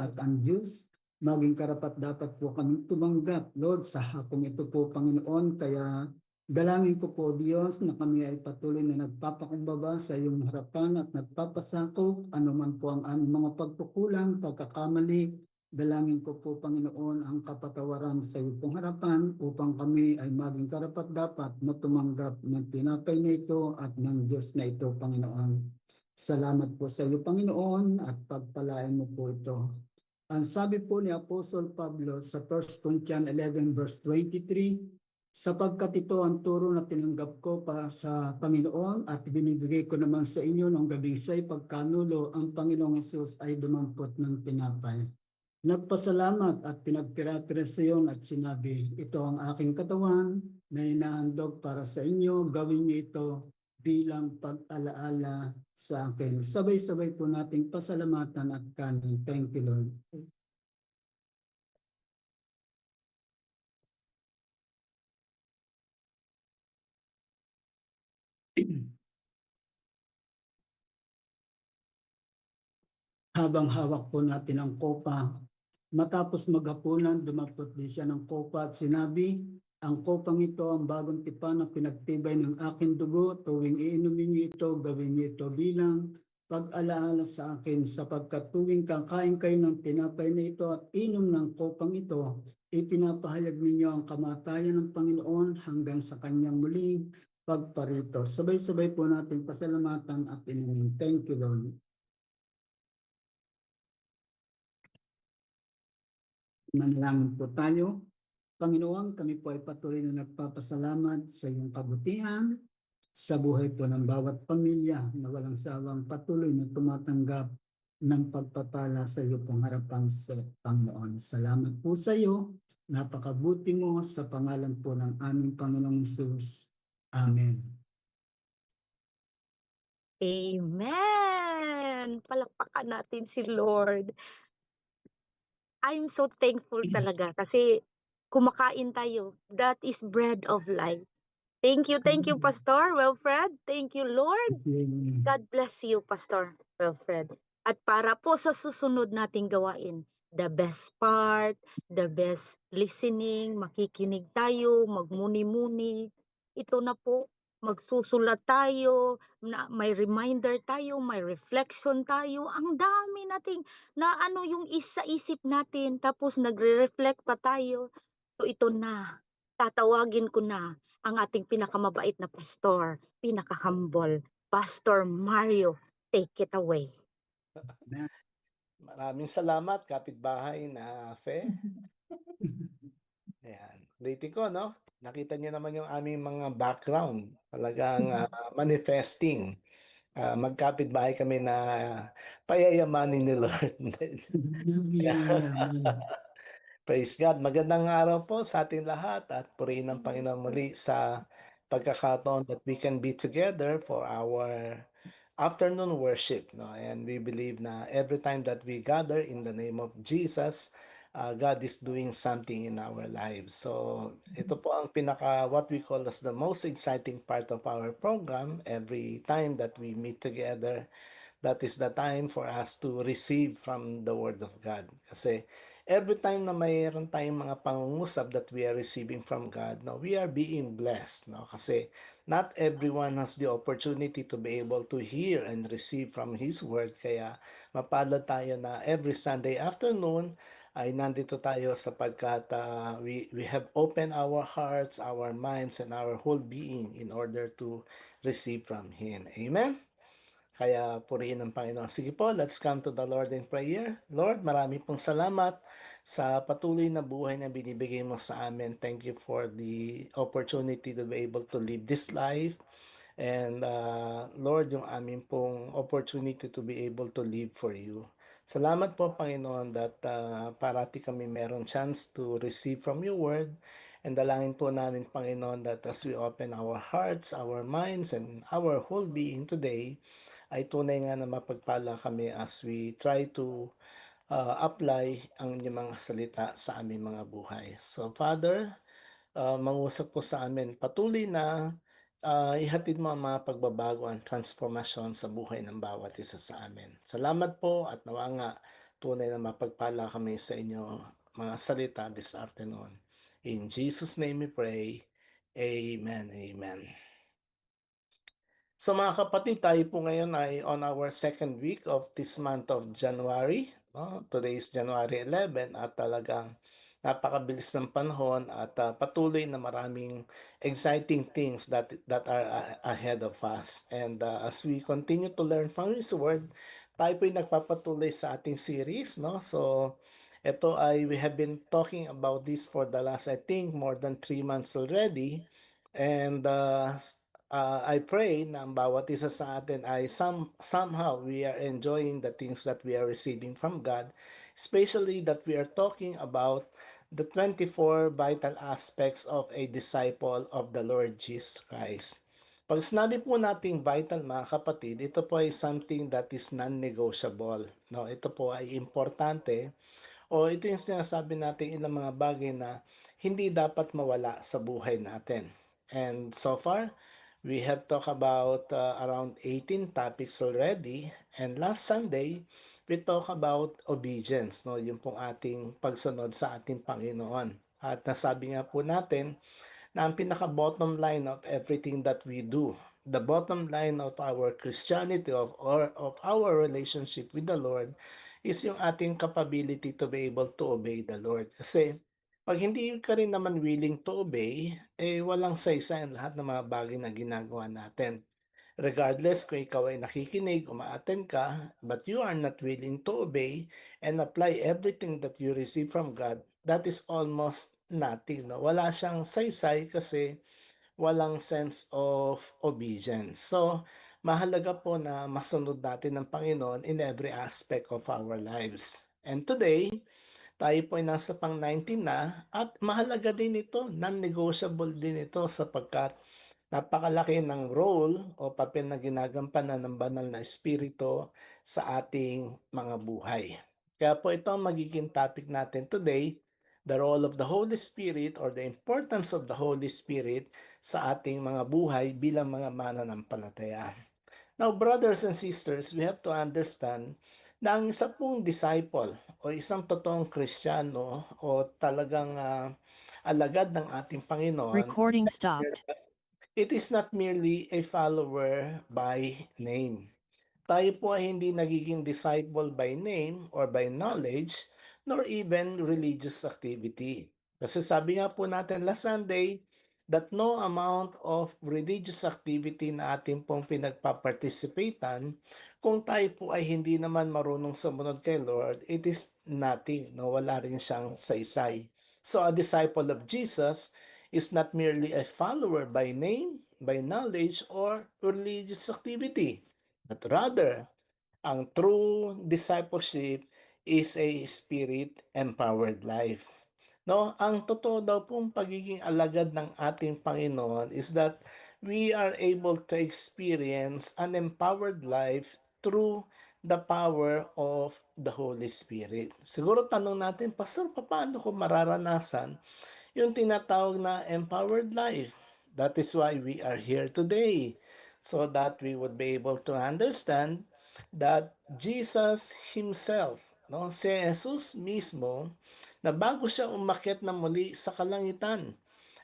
at ang Diyos, maging karapat-dapat po kami tumanggap, Lord, sa hapong ito po, Panginoon. Kaya dalangin ko po, Diyos, na kami ay patuloy na nagpapakumbaba sa iyong harapan at nagpapasakop, anuman po ang aming mga pagkukulang, pagkakamali. Dalangin ko po, Panginoon, ang kapatawaran sa iyong pong harapan upang kami ay maging karapat-dapat na tumanggap ng tinapay na ito at ng Diyos na ito, Panginoon. Salamat po sa iyo, Panginoon, at pagpalain mo po ito. Ang sabi po ni Apostol Pablo sa 1 Corinthians 11 verse 23, sapagkat ito ang turo na tinanggap ko pa sa Panginoon at binibigay ko naman sa inyo ng gabing siya'y pagkanulo, ang Panginoong Hesus ay dumampot ng tinapay. Nagpasalamat at pinagpira-pira sa iyo at sinabi, ito ang aking katawan na inahandog para sa inyo, gawin niyo ito bilang pag-alaala sa akin. Sabay-sabay po nating pasalamatan at kanin. Thank you, Lord. Habang hawak po natin ang kopa, matapos maghapunan, dumampot din siya ng kopa at sinabi, ang kopang ito ang bagong tipan na pinagtibay ng aking dugo, tuwing iinumin niyo ito, gawin niyo ito bilang pag-alaala sa akin, sapagkat tuwing kakain kayo ng tinapay na ito at inom ng kopang ito, ipinapahayag ninyo ang kamatayan ng Panginoon hanggang sa kanyang muling pagparito. Sabay-sabay po natin pasalamatan at inumin. Thank you, Lord. Manalangin po tayo. Panginoon, kami po ay patuloy na nagpapasalamat sa iyong kabutihan sa buhay po ng bawat pamilya na walang sawang patuloy na tumatanggap ng pagpapala sa iyo pong harapan sa Panginoon. Salamat po sa iyo. Napakabuti mo sa pangalan po ng aming Panginoong Hesus. Amen. Amen! Palakpakan natin si Lord. I'm so thankful talaga kasi kumakain tayo. That is bread of life. Thank you, Pastor Wilfred. Thank you, Lord. God bless you, Pastor Wilfred. At para po sa susunod nating gawain, the best part, the best listening, makikinig tayo, magmuni-muni. Ito na po, magsusulat tayo, na may reminder tayo, may reflection tayo. Ang dami nating na ano yung isa isip natin, tapos nagre-reflect pa tayo. So ito na, tatawagin ko na ang ating pinakamabait na pastor, pinaka-humble, Pastor Mario. Take it away. Maraming salamat, kapitbahay na Fe. Ayan. Ulitin ko, no? Nakita niyo naman yung aming mga background. Talagang manifesting. Magkapitbahay kami na payayamanin ni Lord. Praise God. Magandang araw po sa ating lahat at purihin ng Panginoon muli sa pagkakataon that we can be together for our afternoon worship. No? And we believe na every time that we gather in the name of Jesus, God is doing something in our lives. So ito po ang what we call as the most exciting part of our program. Every time that we meet together, that is the time for us to receive from the Word of God. Kasi every time na mayroon tayong mga pangungusap that we are receiving from God, no, we are being blessed. No? Kasi not everyone has the opportunity to be able to hear and receive from His Word. Kaya mapalad tayo na every Sunday afternoon ay nandito tayo sapagkat we have opened our hearts, our minds, and our whole being in order to receive from Him. Amen? Kaya purihin ng Panginoon. Sige po, let's come to the Lord in prayer. Lord, marami pong salamat sa patuloy na buhay na binibigay mo sa amin. Thank you for the opportunity to be able to live this life. And Lord, yung amin pong opportunity to be able to live for you. Salamat po, Panginoon, that parati kami meron chance to receive from your word. And dalangin po namin, Panginoon, that as we open our hearts, our minds, and our whole being today, ay tunay nga na mapagpala kami as we try to apply ang inyong mga salita sa aming mga buhay. So, Father, mangusap po sa amin, patuloy na ihatid mo ang mga pagbabago at transformasyon sa buhay ng bawat isa sa amin. Salamat po at nawa nga tunay na mapagpala kami sa inyo mga salita this afternoon. In Jesus' name we pray. Amen. Amen. So mga kapatid, tayo po ngayon ay on our second week of this month of January. No? Today is January 11 at talagang napakabilis ng panahon at patuloy na maraming exciting things that are ahead of us. And as we continue to learn from His Word, tayo po ay nagpapatuloy sa ating series. No? So ito ay we have been talking about this for the last I think more than 3 months already. And I pray na ang bawat isa sa atin ay somehow we are enjoying the things that we are receiving from God, especially that we are talking about the 24 vital aspects of a disciple of the Lord Jesus Christ. Pag sinabi po nating vital mga kapatid, ito po ay something that is non-negotiable. No, ito po ay importante o ito yung sinasabi natin ilang mga bagay na hindi dapat mawala sa buhay natin. And so far, we have talked about around 18 topics already. And last Sunday, we talked about obedience, no? Yung pong ating pagsunod sa ating Panginoon. At nasabi nga po natin na ang pinaka-bottom line of everything that we do, the bottom line of our Christianity, of our relationship with the Lord, is yung ating capability to be able to obey the Lord. Kasi pag hindi ka rin naman willing to obey, walang saysay ang lahat ng mga bagay na ginagawa natin. Regardless kung ikaw ay nakikinig, umaattend ka, but you are not willing to obey and apply everything that you receive from God, that is almost nothing. No? Wala siyang saysay kasi walang sense of obedience. So, mahalaga po na masunod natin ng Panginoon in every aspect of our lives. And today, tayo po ay nasa pang 19 na at mahalaga din ito, non-negotiable din ito sapagkat napakalaki ng role o papel na ginagampanan ng banal na espiritu sa ating mga buhay. Kaya po ito ang magiging topic natin today, the role of the Holy Spirit or the importance of the Holy Spirit sa ating mga buhay bilang mga mananampalataya. Now, brothers and sisters, we have to understand na ang isa pong disciple o isang totoong Kristiyano o talagang alagad ng ating Panginoon, Recording stopped. it is not merely a follower by name. Tayo po ay hindi nagiging disciple by name or by knowledge, nor even religious activity. Kasi sabi nga po natin last Sunday, that no amount of religious activity na ating pong pinagpaparticipatean, kung tayo po ay hindi naman marunong sumunod kay Lord, it is nothing. No? Wala rin siyang saysay. So a disciple of Jesus is not merely a follower by name, by knowledge, or religious activity. But rather, ang true discipleship is a spirit-empowered life. No, ang totoo daw pong pagiging alagad ng ating Panginoon is that we are able to experience an empowered life through the power of the Holy Spirit. Siguro tanong natin, Pastor, paano ko mararanasan yung tinatawag na empowered life? That is why we are here today, so that we would be able to understand that Jesus Himself, no, si Jesus mismo, na bago siya umakyat na muli sa kalangitan,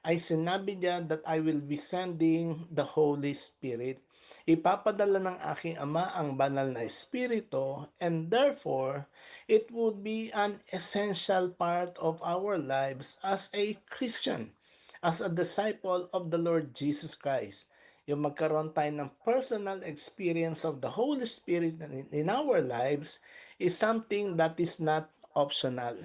ay sinabi niya that I will be sending the Holy Spirit. Ipapadala ng aking Ama ang banal na Espiritu, and therefore, it would be an essential part of our lives as a Christian, as a disciple of the Lord Jesus Christ. Yung magkaroon tayo ng personal experience of the Holy Spirit in our lives is something that is not optional.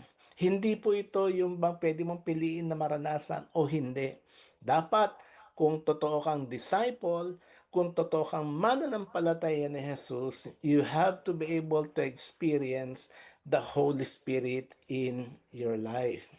Hindi po ito yung bang pwede mong piliin na maranasan o hindi. Dapat, kung totoo kang disciple, kung totoo kang mananampalataya ni Jesus, you have to be able to experience the Holy Spirit in your life.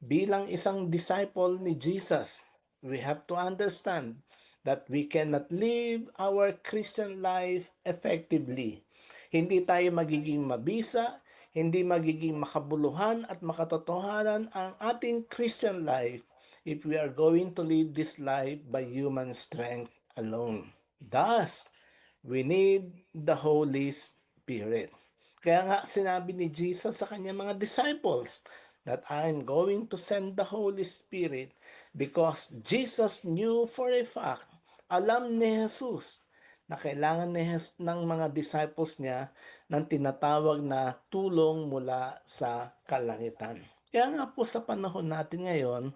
Bilang isang disciple ni Jesus, we have to understand that we cannot live our Christian life effectively. Hindi tayo magiging mabisa, hindi magiging makabuluhan at makatotohanan ang ating Christian life if we are going to live this life by human strength alone. Thus, we need the Holy Spirit. Kaya nga sinabi ni Jesus sa kanyang mga disciples that I'm going to send the Holy Spirit because Jesus knew for a fact, alam ni Jesus na kailangan ng mga disciples niya ng tinatawag na tulong mula sa kalangitan. Kaya nga po sa panahon natin ngayon,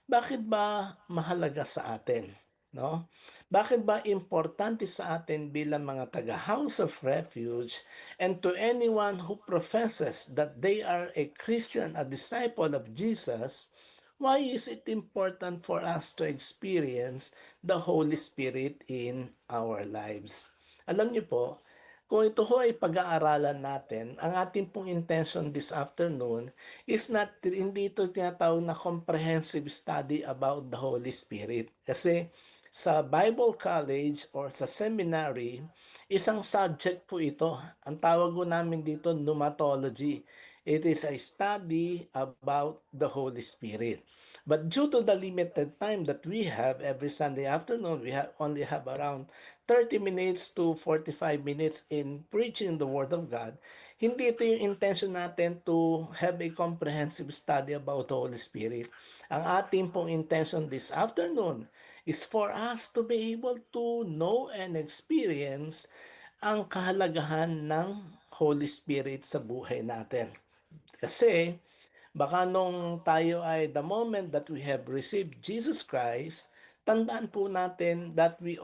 bakit ba mahalaga sa atin? No? Bakit ba importante sa atin bilang mga taga-House of Refuge and to anyone who professes that they are a Christian, a disciple of Jesus, why is it important for us to experience the Holy Spirit in our lives? Alam niyo po, kung ito ho ay pag-aaralan natin, ang ating pong intention this afternoon is hindi ito tinatawag na comprehensive study about the Holy Spirit. Kasi sa Bible College or sa seminary, isang subject po ito. Ang tawag ko namin dito, pneumatology. It is a study about the Holy Spirit. But due to the limited time that we have every Sunday afternoon, only have around 30 minutes to 45 minutes in preaching the Word of God. Hindi ito yung intention natin to have a comprehensive study about the Holy Spirit. Ang ating pong intention this afternoon is for us to be able to know and experience ang kahalagahan ng Holy Spirit sa buhay natin. Kasi baka nung tayo ay the moment that we have received Jesus Christ, tandaan po natin that we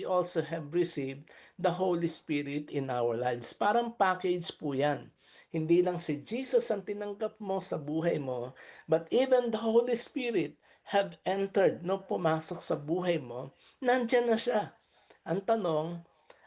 also have received the Holy Spirit in our lives. Parang package po yan. Hindi lang si Jesus ang tinanggap mo sa buhay mo, but even the Holy Spirit have entered, no, pumasok sa buhay mo, nandyan na siya. Ang tanong,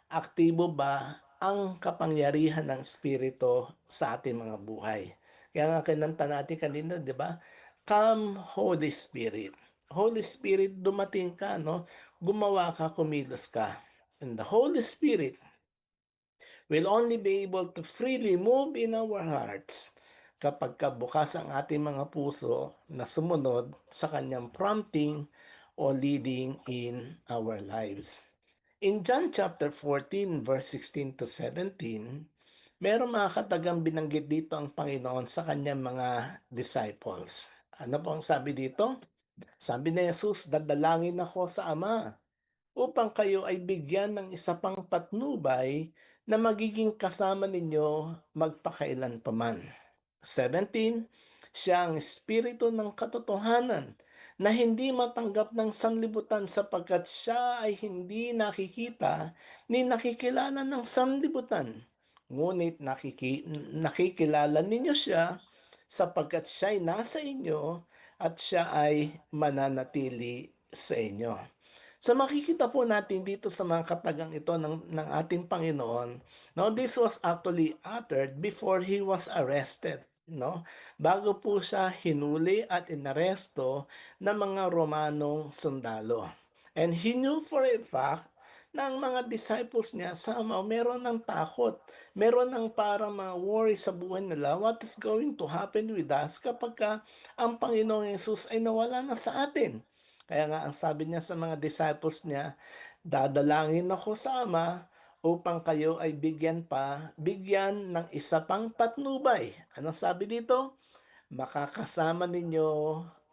aktibo ba ang kapangyarihan ng Espiritu sa ating mga buhay? Kaya nga kinanta natin kanina, di ba? Come, Holy Spirit. Holy Spirit, dumating ka, no? Gumawa ka, kumilos ka. And the Holy Spirit will only be able to freely move in our hearts kapag kabukas ang ating mga puso na sumunod sa kanyang prompting o leading in our lives. In John chapter 14 verse 16 to 17, meron mga katagang binanggit dito ang Panginoon sa kanyang mga disciples. Ano po ang sabi dito? Sabi ni Jesus, dadalangin ako sa Ama upang kayo ay bigyan ng isa pang patnubay na magiging kasama ninyo magpakailanpaman. 17, siya ang espiritu ng katotohanan na hindi matanggap ng sanlibutan sapagkat siya ay hindi nakikita ni nakikilala ng sanlibutan. Ngunit nakikilala ninyo siya sapagkat siya ay nasa inyo at siya ay mananatili sa inyo. So makikita po natin dito sa mga katagang ito ng ating Panginoon, no, this was actually uttered before he was arrested, no? Bago po siya hinuli at inaresto ng mga Romanong sundalo. And he knew for a fact na ang mga disciples niya somehow meron ng takot, meron ng parang mga worry sa buhay nila, what is going to happen with us kapag ang Panginoong Yesus ay nawala na sa atin. Kaya nga ang sabi niya sa mga disciples niya, dadalangin ako sa Ama upang kayo ay bigyan ng isa pang patnubay. Anong sabi dito? Makakasama ninyo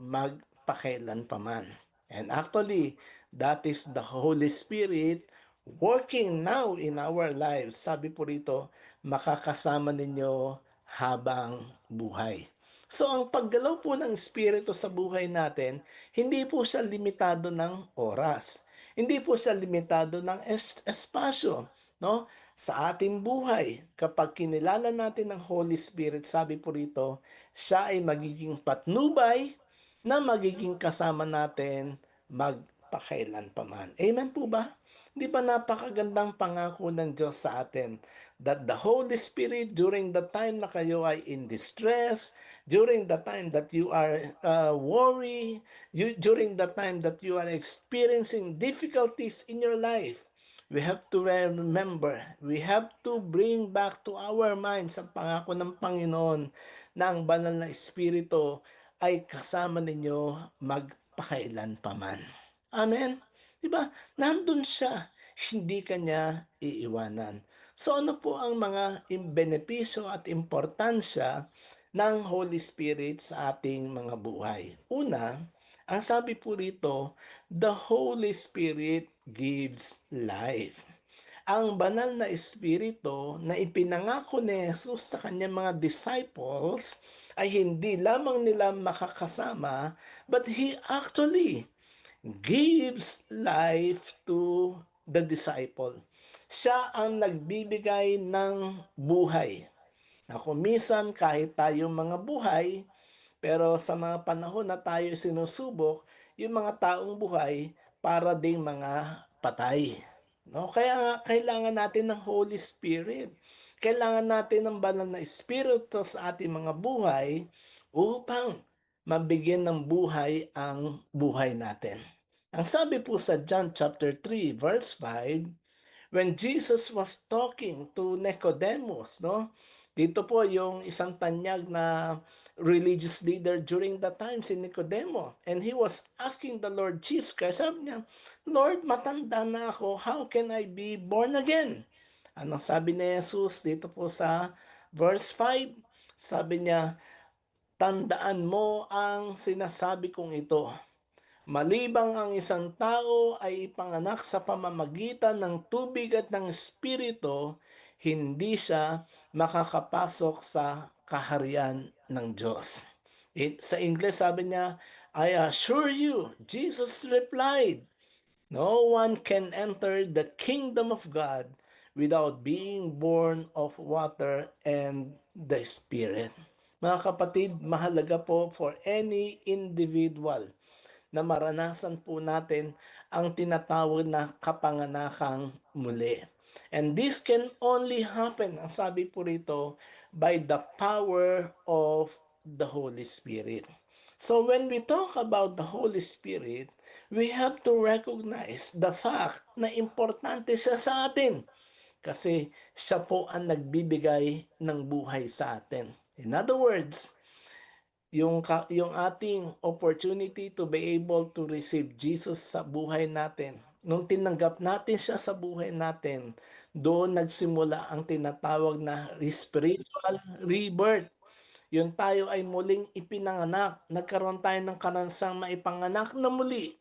magpakailanpaman. And actually, that is the Holy Spirit working now in our lives. Sabi po rito, makakasama ninyo habang buhay. So ang paggalaw po ng Espiritu sa buhay natin, hindi po siya limitado ng oras. Hindi po siya limitado ng espasyo, no? Sa ating buhay, kapag kinilala natin ang Holy Spirit, sabi po rito, siya ay magiging patnubay na magiging kasama natin magpakailanpaman. Amen po ba? Di ba napakagandang pangako ng Diyos sa atin that the Holy Spirit during the time na kayo ay in distress, during the time that you are worry, during the time that you are experiencing difficulties in your life, we have to remember, we have to bring back to our minds ang pangako ng Panginoon na ang banal na Espiritu ay kasama ninyo magpakailanpaman. Amen? Diba? Nandun siya. Hindi kanya iiwanan. So ano po ang mga benepisyo at importansya ng Holy Spirit sa ating mga buhay? Una, ang sabi po rito, the Holy Spirit gives life. Ang banal na espiritu na ipinangako ni Jesus sa kanyang mga disciples ay hindi lamang nila makakasama, but He actually gives life to the disciple. Siya ang nagbibigay ng buhay. Na kumisan kahit tayong mga buhay, pero sa mga panahon na tayo sinusubok, yung mga taong buhay para ding mga patay. No? Kaya nga, kailangan natin ng Holy Spirit. Kailangan natin ng banal na Espiritu sa ating mga buhay upang mabigyan ng buhay ang buhay natin. Ang sabi po sa John chapter 3 verse 5, when Jesus was talking to Nicodemus, no? Dito po yung isang tanyag na religious leader during that time, si Nicodemo. And he was asking the Lord Jesus Christ, sabi niya, Lord, matanda na ako, how can I be born again? Anong sabi ni Jesus dito po sa verse 5? Sabi niya, tandaan mo ang sinasabi kong ito. Malibang ang isang tao ay ipanganak sa pamamagitan ng tubig at ng espiritu, hindi siya makakapasok sa kaharian ng Diyos. Sa English sabi niya, I assure you, Jesus replied, no one can enter the kingdom of God without being born of water and the Spirit. Mga kapatid, mahalaga po for any individual na maranasan po natin ang tinatawag na kapanganakang muli. And this can only happen, ang sabi po rito, by the power of the Holy Spirit. So when we talk about the Holy Spirit, we have to recognize the fact na importante siya sa atin kasi siya po ang nagbibigay ng buhay sa atin. In other words, yung ating opportunity to be able to receive Jesus sa buhay natin. Nung tinanggap natin siya sa buhay natin, doon nagsimula ang tinatawag na spiritual rebirth. Yung tayo ay muling ipinanganak, nagkaroon tayo ng karansang maipanganak na muli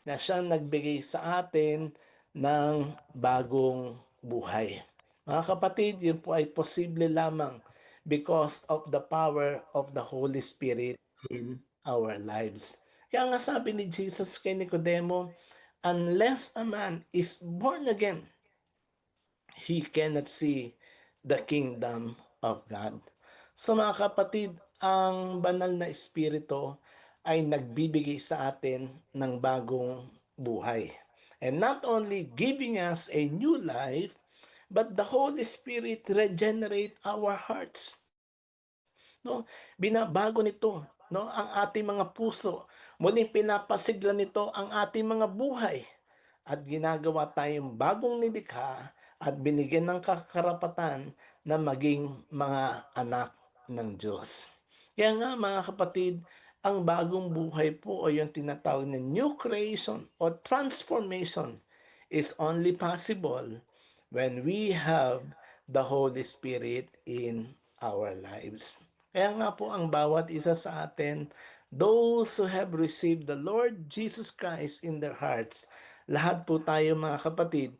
na siyang nagbigay sa atin ng bagong buhay. Mga kapatid, yun po ay posible lamang because of the power of the Holy Spirit in our lives. Kaya nga sabi ni Jesus kay Nicodemo, unless a man is born again, he cannot see the kingdom of God. So mga kapatid, ang banal na espiritu ay nagbibigay sa atin ng bagong buhay. And not only giving us a new life, but the Holy Spirit regenerate our hearts. No? Binabago nito, no, ang ating mga puso. Muling pinapasigla nito ang ating mga buhay at ginagawa tayong bagong nilikha at binigyan ng kakarapatan na maging mga anak ng Diyos. Kaya nga mga kapatid, ang bagong buhay po o yung tinatawag na new creation o transformation is only possible when we have the Holy Spirit in our lives. Kaya nga po ang bawat isa sa atin, those who have received the Lord Jesus Christ in their hearts, lahat po tayo mga kapatid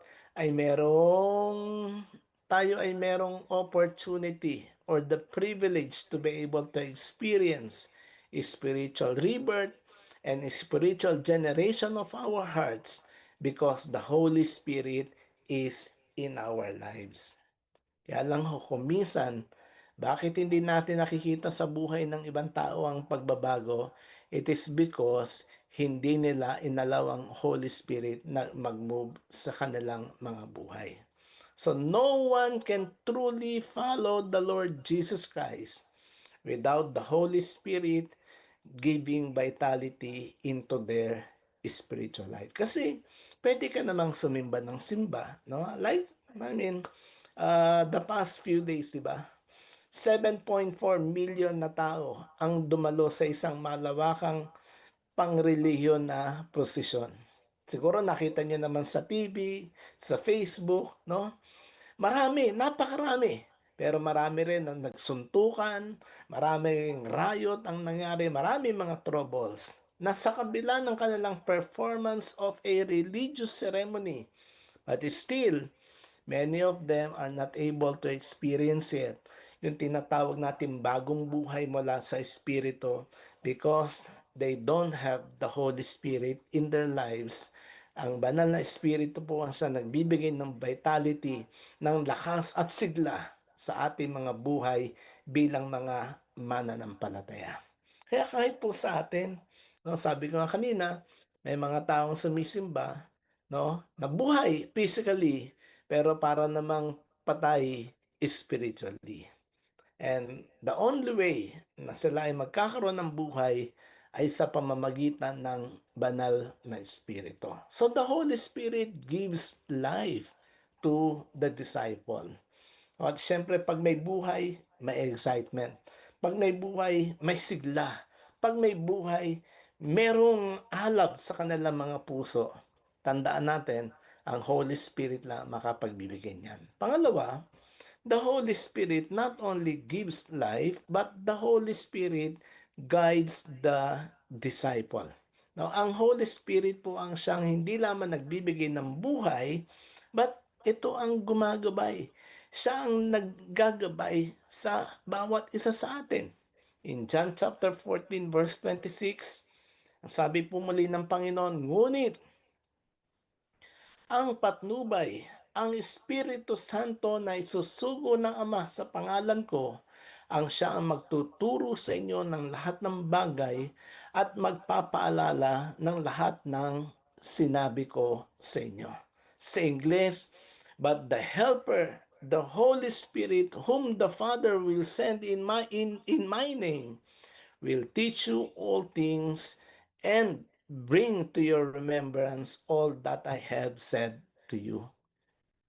tayo ay merong opportunity or the privilege to be able to experience spiritual rebirth and spiritual generation of our hearts because the Holy Spirit is in our lives. Kaya lang ho, kuminsan, bakit hindi natin nakikita sa buhay ng ibang tao ang pagbabago? It is because hindi nila inalaw ang Holy Spirit na mag-move sa kanilang mga buhay. So no one can truly follow the Lord Jesus Christ without the Holy Spirit giving vitality into their spiritual life. Kasi pwede ka namang sumimba ng simba, no? Like, the past few days, di ba? 7.4 million na tao ang dumalo sa isang malawakang pangrelihiyon na prosesyon. Siguro nakita niyo naman sa TV, sa Facebook, no? Marami, napakarami. Pero marami rin ang nagsuntukan, maraming riot ang nangyari, maraming mga troubles na sa kabila ng kanilang performance of a religious ceremony, but still, many of them are not able to experience it. Yung tinatawag natin bagong buhay mula sa Espiritu because they don't have the Holy Spirit in their lives. Ang banal na Espiritu po ang siya nagbibigay ng vitality, ng lakas at sigla sa ating mga buhay bilang mga mananampalataya. Kaya kahit po sa atin, no, sabi ko nga kanina, may mga taong sumisimba, no, nabuhay physically, pero para namang patay spiritually. And the only way na sila ay magkakaroon ng buhay ay sa pamamagitan ng banal na Espiritu. So the Holy Spirit gives life to the disciple. At syempre, pag may buhay, may excitement. Pag may buhay, may sigla. Pag may buhay, merong alab sa kanilang mga puso. Tandaan natin, ang Holy Spirit lang makapagbibigay niyan. Pangalawa, the Holy Spirit not only gives life, but the Holy Spirit guides the disciple. Now, ang Holy Spirit po ang siyang hindi lamang nagbibigay ng buhay, but ito ang gumagabay. Siya ang naggagabay sa bawat isa sa atin. In John chapter 14 verse 26, ang sabi po muli ng Panginoon, ngunit ang patnubay, ang Espiritu Santo na isusugo ng Ama sa pangalan ko, ang siya ang magtuturo sa inyo ng lahat ng bagay at magpapaalala ng lahat ng sinabi ko sa inyo. Sa Ingles, but the Helper, the Holy Spirit, whom the Father will send in my name, will teach you all things and bring to your remembrance all that I have said to you.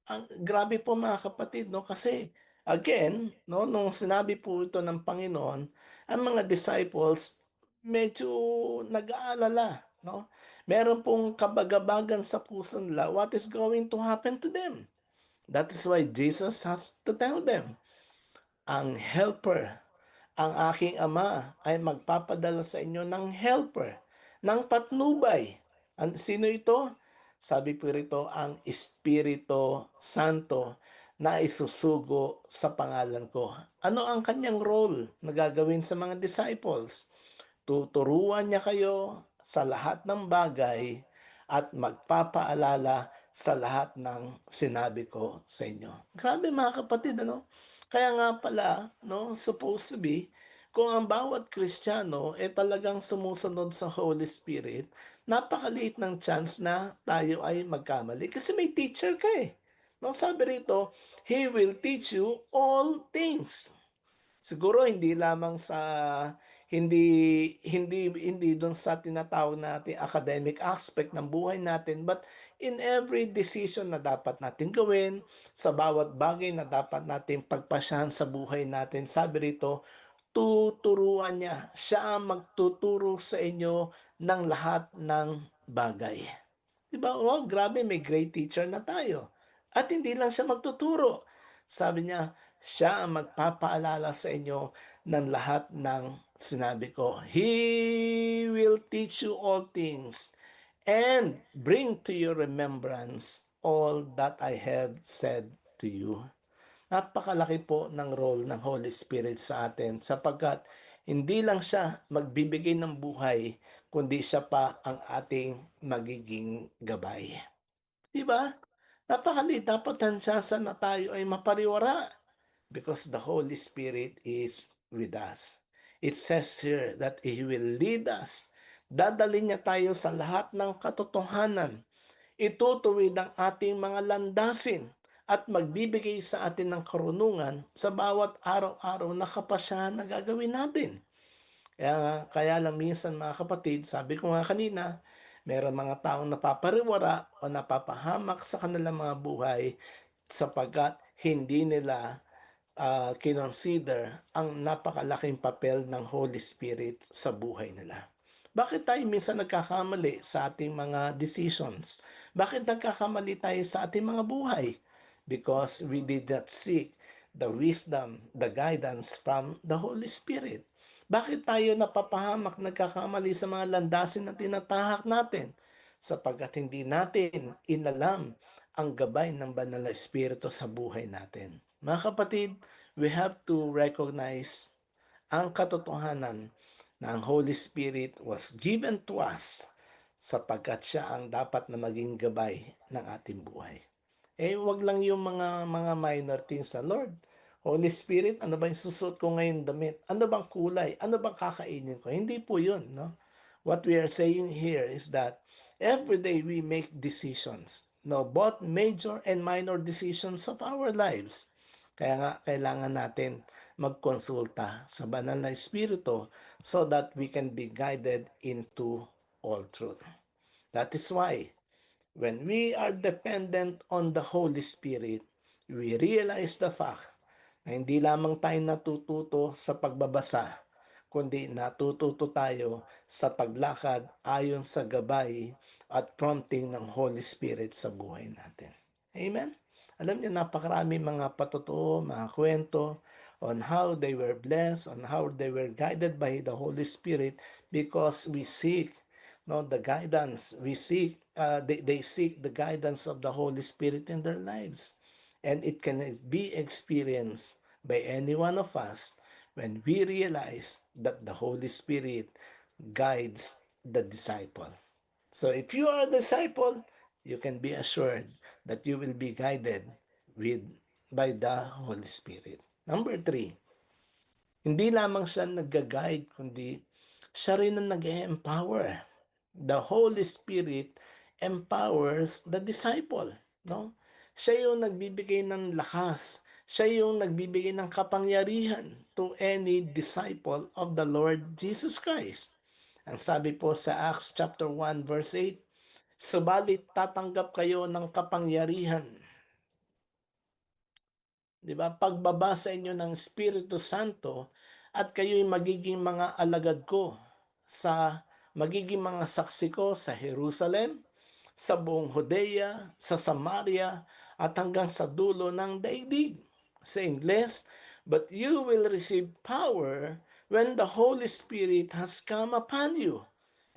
Ang grabe po mga kapatid, no? Kasi again, no, nung sinabi po ito ng Panginoon, ang mga disciples medyo nag-aalala, no? Meron pong kabagabagan sa puso nila what is going to happen to them. That is why Jesus has to tell them, ang helper, ang aking ama ay magpapadala sa inyo ng helper, ng patnubay. Sino ito? Sabi po rito, ang Espiritu Santo na isusugo sa pangalan ko. Ano ang kanyang role na gagawin sa mga disciples? Tuturuan niya kayo sa lahat ng bagay at magpapaalala sa lahat ng sinabi ko sa inyo. Grabe mga kapatid, ano? Kaya nga pala, no, supposed to be, kung ang bawat Kristiyano talagang sumusunod sa Holy Spirit, napakaliit ng chance na tayo ay magkamali. Kasi may teacher ka eh. No, sabi rito, He will teach you all things. Siguro hindi lamang sa hindi doon sa tinatawag natin academic aspect ng buhay natin, but in every decision na dapat natin gawin, sa bawat bagay na dapat natin pagpasyahan sa buhay natin. Sabi rito, tuturuan niya. Siya ang magtuturo sa inyo ng lahat ng bagay. Diba? Oh, grabe, may great teacher na tayo. At hindi lang siya magtuturo. Sabi niya, siya ang magpapaalala sa inyo ng lahat ng sinabi ko. He will teach you all things and bring to your remembrance all that I have said to you. Napakalaki po ng role ng Holy Spirit sa atin sapagkat hindi lang siya magbibigay ng buhay, kundi siya pa ang ating magiging gabay. Diba? Napakaliit, dapat ang tsansa na tayo ay mapariwara because the Holy Spirit is with us. It says here that He will lead us. Dadalhin niya tayo sa lahat ng katotohanan. Itutuwid ang ating mga landasin at magbibigay sa atin ng karunungan sa bawat araw-araw na kapasyahan na gagawin natin. Kaya lang minsan mga kapatid, sabi ko nga kanina, meron mga taong napapariwara o napapahamak sa kanilang mga buhay sapagkat hindi nila kinonsider ang napakalaking papel ng Holy Spirit sa buhay nila. Bakit tayo minsan nagkakamali sa ating mga decisions? Bakit nagkakamali tayo sa ating mga buhay? because we did not seek the wisdom, the guidance from the Holy Spirit. Bakit tayo napapahamak, nagkakamali sa mga landasin na tinatahak natin? Sapagkat hindi natin inalam ang gabay ng Banal na Espiritu sa buhay natin. Mga kapatid, we have to recognize ang katotohanan na ang Holy Spirit was given to us sapagkat siya ang dapat na maging gabay ng ating buhay. Wag lang yung mga minor things sa Lord. Holy Spirit, ano ba yung susuot ko ngayon damit? Ano bang kulay? Ano bang kakainin ko? Hindi po yun, no? What we are saying here is that every day we make decisions, no, both major and minor decisions of our lives. Kaya nga, kailangan natin magkonsulta sa Banal na Espiritu so that we can be guided into all truth. That is why, when we are dependent on the Holy Spirit, we realize the fact na hindi lamang tayo natututo sa pagbabasa, kundi natututo tayo sa paglakad ayon sa gabay at prompting ng Holy Spirit sa buhay natin. Amen? Alam niyo, napakarami mga patotoo, mga kwento on how they were blessed, on how they were guided by the Holy Spirit because we seek the guidance. They seek the guidance of the Holy Spirit in their lives. And it can be experienced by any one of us when we realize that the Holy Spirit guides the disciple. So if you are a disciple, you can be assured that you will be guided by the Holy Spirit. Number 3, hindi lamang siya nag-guide, kundi siya rin ang nag-empower. The Holy Spirit empowers the disciple. No? Siya yung nagbibigay ng lakas. Siya yung nagbibigay ng kapangyarihan to any disciple of the Lord Jesus Christ. Ang sabi po sa Acts chapter 1 verse 8, subalit tatanggap kayo ng kapangyarihan. Di ba? Pagbaba sa inyo ng Espiritu Santo at kayo'y magiging mga alagad ko magiging mga saksi ko sa Jerusalem, sa buong Judea, sa Samaria, at hanggang sa dulo ng daigdig. Sa Ingles, but you will receive power when the Holy Spirit has come upon you,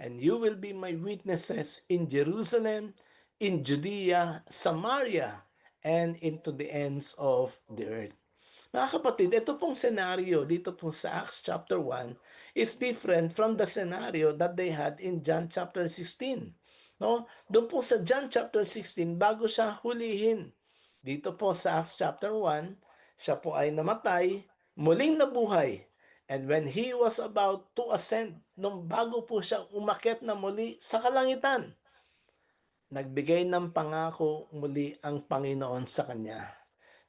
and you will be my witnesses in Jerusalem, in Judea, Samaria, and into the ends of the earth. Mga kapatid, ito pong senaryo dito po sa Acts chapter 1 is different from the scenario that they had in John chapter 16. No? Doon po sa John chapter 16, bago siya hulihin. Dito po sa Acts chapter 1, siya po ay namatay, muling nabuhay. And when he was about to ascend, nung bago po siya umakyat na muli sa kalangitan, nagbigay ng pangako muli ang Panginoon sa kanya.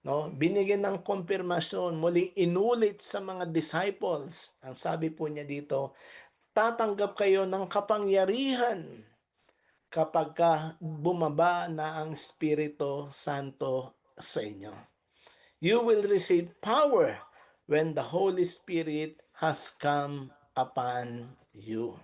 No, binigyan ng konfirmasyon, muling inulit sa mga disciples. Ang sabi po niya dito, tatanggap kayo ng kapangyarihan kapag bumaba na ang Espiritu Santo sa inyo. You will receive power when the Holy Spirit has come upon you.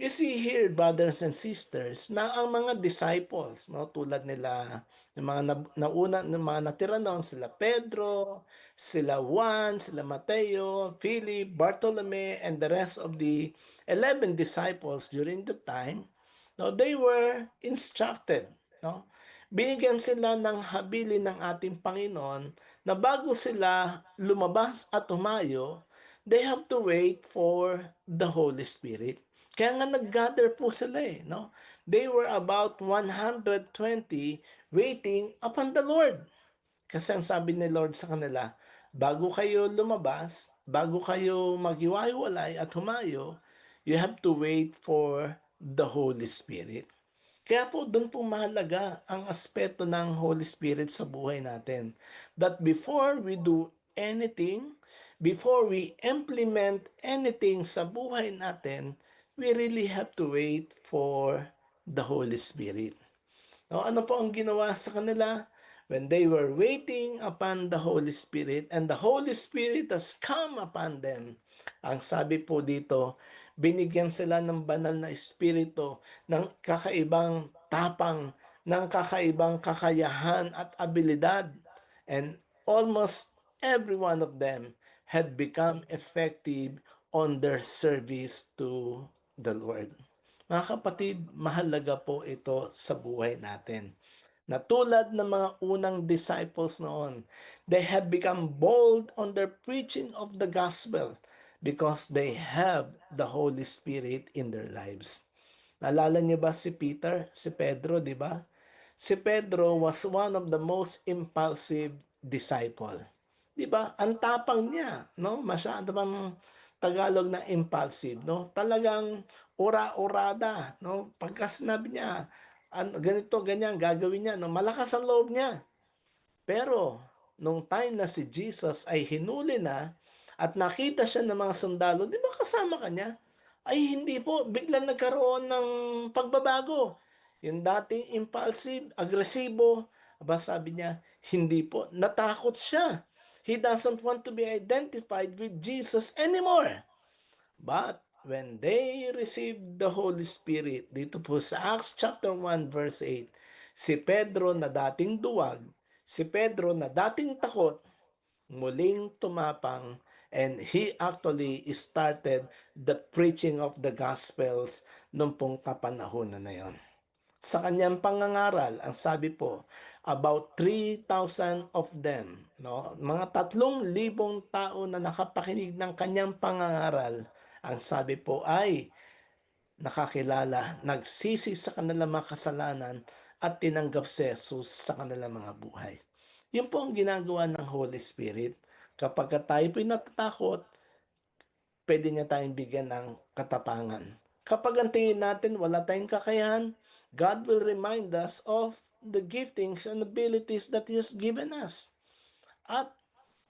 You see here, brothers and sisters, na ang mga disciples, no, tulad nila, ng mga nauna, ng mga natira noon, sila Pedro, sila Juan, sila Mateo, Philip, Bartolome, and the rest of the 11 disciples during the time, no, they were instructed, no? Binigyan sila ng habilin ng ating Panginoon na bago sila lumabas at humayo, they have to wait for the Holy Spirit. Kaya nga nag-gather po sila no? They were about 120 waiting upon the Lord. Kasi ang sabi ni Lord sa kanila, bago kayo lumabas, bago kayo maghiwa-hiwalay at humayo, you have to wait for the Holy Spirit. Kaya po doon po mahalaga ang aspeto ng Holy Spirit sa buhay natin. That before we do anything, before we implement anything sa buhay natin, we really have to wait for the Holy Spirit. No, ano po ang ginawa sa kanila? When they were waiting upon the Holy Spirit and the Holy Spirit has come upon them, ang sabi po dito, binigyan sila ng banal na espiritu ng kakaibang tapang ng kakaibang kakayahan at abilidad, and almost every one of them had become effective on their service to the Lord. Mga kapatid, mahalaga po ito sa buhay natin. Na tulad ng mga unang disciples noon, they have become bold on their preaching of the gospel because they have the Holy Spirit in their lives. Naalala niyo ba si Peter, si Pedro, di ba? Si Pedro was one of the most impulsive disciple. Di ba? Ang tapang niya, no? Masyado bang Tagalog na impulsive, no? Talagang ora-orada, no? Pagka sinabi niya, ganito, ganyan, gagawin niya, no? Malakas ang loob niya. Pero, nung time na si Jesus ay hinuli na at nakita siya ng mga sundalo, di ba kasama kanya? Ay hindi po, biglang nagkaroon ng pagbabago. Yung dating impulsive, agresibo, sabi niya, hindi po, natakot siya. He doesn't want to be identified with Jesus anymore. But when they received the Holy Spirit, dito po sa Acts chapter 1 verse 8, si Pedro na dating duwag, si Pedro na dating takot, muling tumapang, and he actually started the preaching of the Gospels nung pong kapanahon na yon. Sa kanyang pangangaral, ang sabi po, about 3,000 of them, no? Mga 3,000 tao na nakapakinig ng kanyang pangangaral, ang sabi po ay nakakilala, nagsisi sa kanilang mga kasalanan at tinanggap si Jesus sa kanilang mga buhay. Yun po ang ginagawa ng Holy Spirit. Kapag tayo po'y natatakot, pwede niya tayong bigyan ng katapangan. Kapag ang tingin natin wala tayong kakayahan, God will remind us of the giftings and abilities that He has given us. At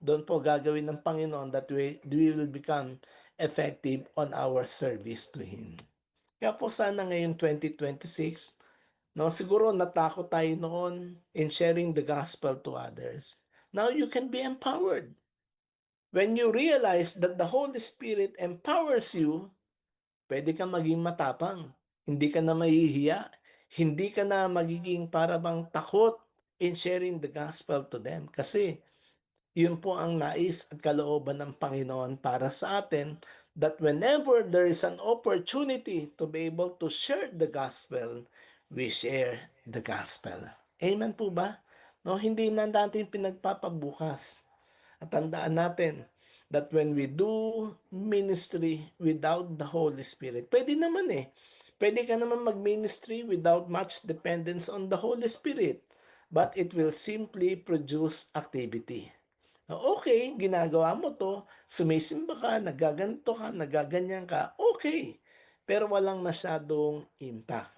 doon po gagawin ng Panginoon that we will become effective on our service to Him. Kaya po sana ngayon 2026, no, siguro natakot tayo noon in sharing the gospel to others. Now you can be empowered. When you realize that the Holy Spirit empowers you, pwede kang maging matapang. Hindi ka na mahihiya. Hindi ka na magiging parabang takot in sharing the gospel to them. Kasi yun po ang nais at kalooban ng Panginoon para sa atin, that whenever there is an opportunity to be able to share the gospel, we share the gospel. Amen po ba? No, hindi na natin pinagpapabukas. At tandaan natin that when we do ministry without the Holy Spirit, pwede naman eh. Pwede ka naman mag-ministry without much dependence on the Holy Spirit. But it will simply produce activity. Okay, ginagawa mo to, sumisimba ka, nagaganto ka, nagaganyan ka, okay. Pero walang masyadong impact.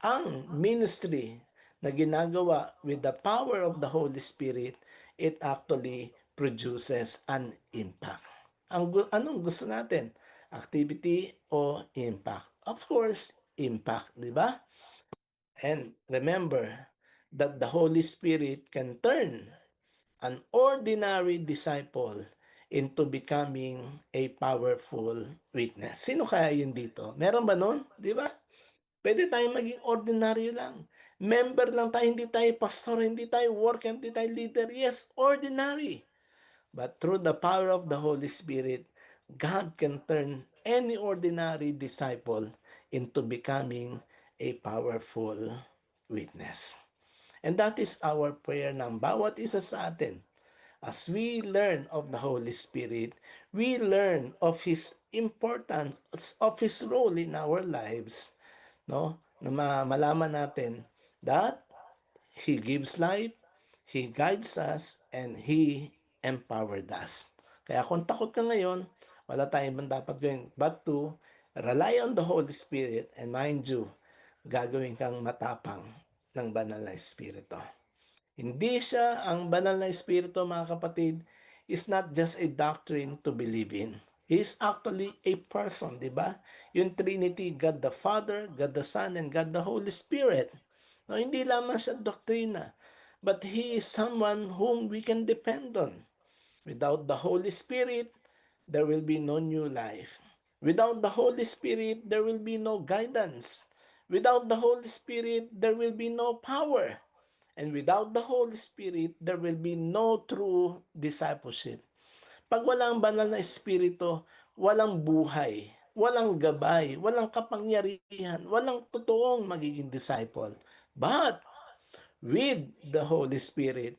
Ang ministry na ginagawa with the power of the Holy Spirit, it actually produces an impact. Anong gusto natin? Activity o impact? Of course, impact, di ba? And remember that the Holy Spirit can turn an ordinary disciple into becoming a powerful witness. Sino kaya yun dito? Meron ba nun? Di ba? Pwede tayong maging ordinaryo lang. Member lang tayo, hindi tayo pastor, hindi tayo worker, hindi tayo leader. Yes, ordinary. But through the power of the Holy Spirit, God can turn any ordinary disciple into becoming a powerful witness. And that is our prayer ng bawat isa sa atin. As we learn of the Holy Spirit, we learn of His importance, of His role in our lives, no? Na malaman natin that He gives life, He guides us, and He empowered us. Kaya kung takot ka ngayon, wala tayong ibang dapat gawin but to rely on the Holy Spirit, and mind you, gagawin kang matapang ng banal na Espiritu. Hindi siya, ang banal na Espiritu, mga kapatid, is not just a doctrine to believe in. He is actually a person, di ba? Yung Trinity, God the Father, God the Son, and God the Holy Spirit. No, hindi lamang siya doktrina, but He is someone whom we can depend on. Without the Holy Spirit, there will be no new life. Without the Holy Spirit, there will be no guidance. Without the Holy Spirit, there will be no power. And without the Holy Spirit, there will be no true discipleship. Pag walang banal na espiritu, walang buhay, walang gabay, walang kapangyarihan, walang totoong magiging disciple. But with the Holy Spirit,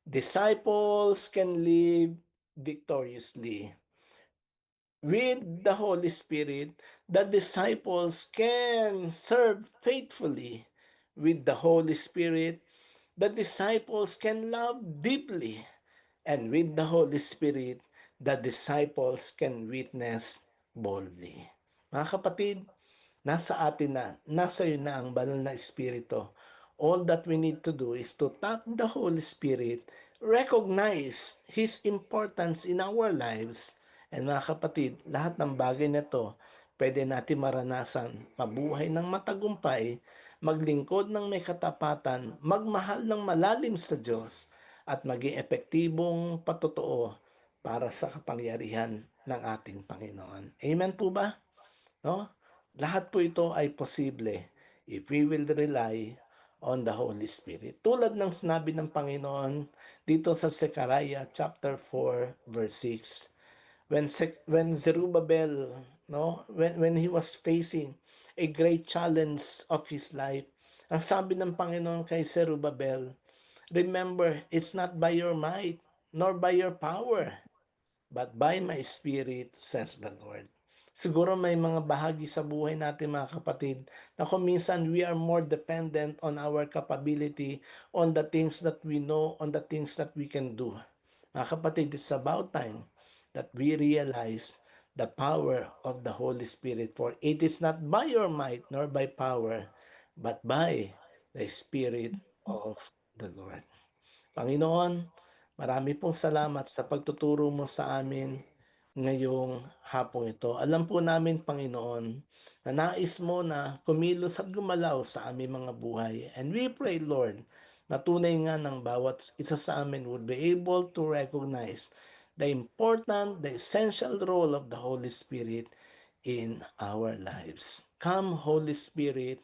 disciples can live victoriously. With the Holy Spirit, the disciples can serve faithfully. With the Holy Spirit, the disciples can love deeply. And with the Holy Spirit, the disciples can witness boldly. Mga kapatid, nasa atin na, nasa iyo na ang banal na Espiritu. All that we need to do is to tap the Holy Spirit, recognize His importance in our lives, and mga kapatid, lahat ng bagay na to, pwede natin maranasan, mabuhay ng matagumpay, maglingkod ng may katapatan, magmahal ng malalim sa Diyos, at maging epektibong patotoo para sa kapangyarihan ng ating Panginoon. Amen po ba? No? Lahat po ito ay posible if we will rely on the Holy Spirit. Tulad ng sinabi ng Panginoon dito sa Zechariah chapter 4 verse 6. When Zerubbabel, no, when he was facing a great challenge of his life, ang sabi ng Panginoon kay Zerubbabel, remember, it's not by your might nor by your power, but by my Spirit, says the Lord. Siguro may mga bahagi sa buhay natin, mga kapatid, na kung minsan we are more dependent on our capability, on the things that we know, on the things that we can do. Mga kapatid, it's about time that we realize the power of the Holy Spirit. For it is not by your might nor by power, but by the Spirit of the Lord. Panginoon, marami pong salamat sa pagtuturo mo sa amin ngayong hapong ito. Alam po namin, Panginoon, na nais mo na kumilos at gumalaw sa aming mga buhay. And we pray, Lord, na tunay nga ng bawat isa sa amin would be able to recognize the important, the essential role of the Holy Spirit in our lives. Come, Holy Spirit,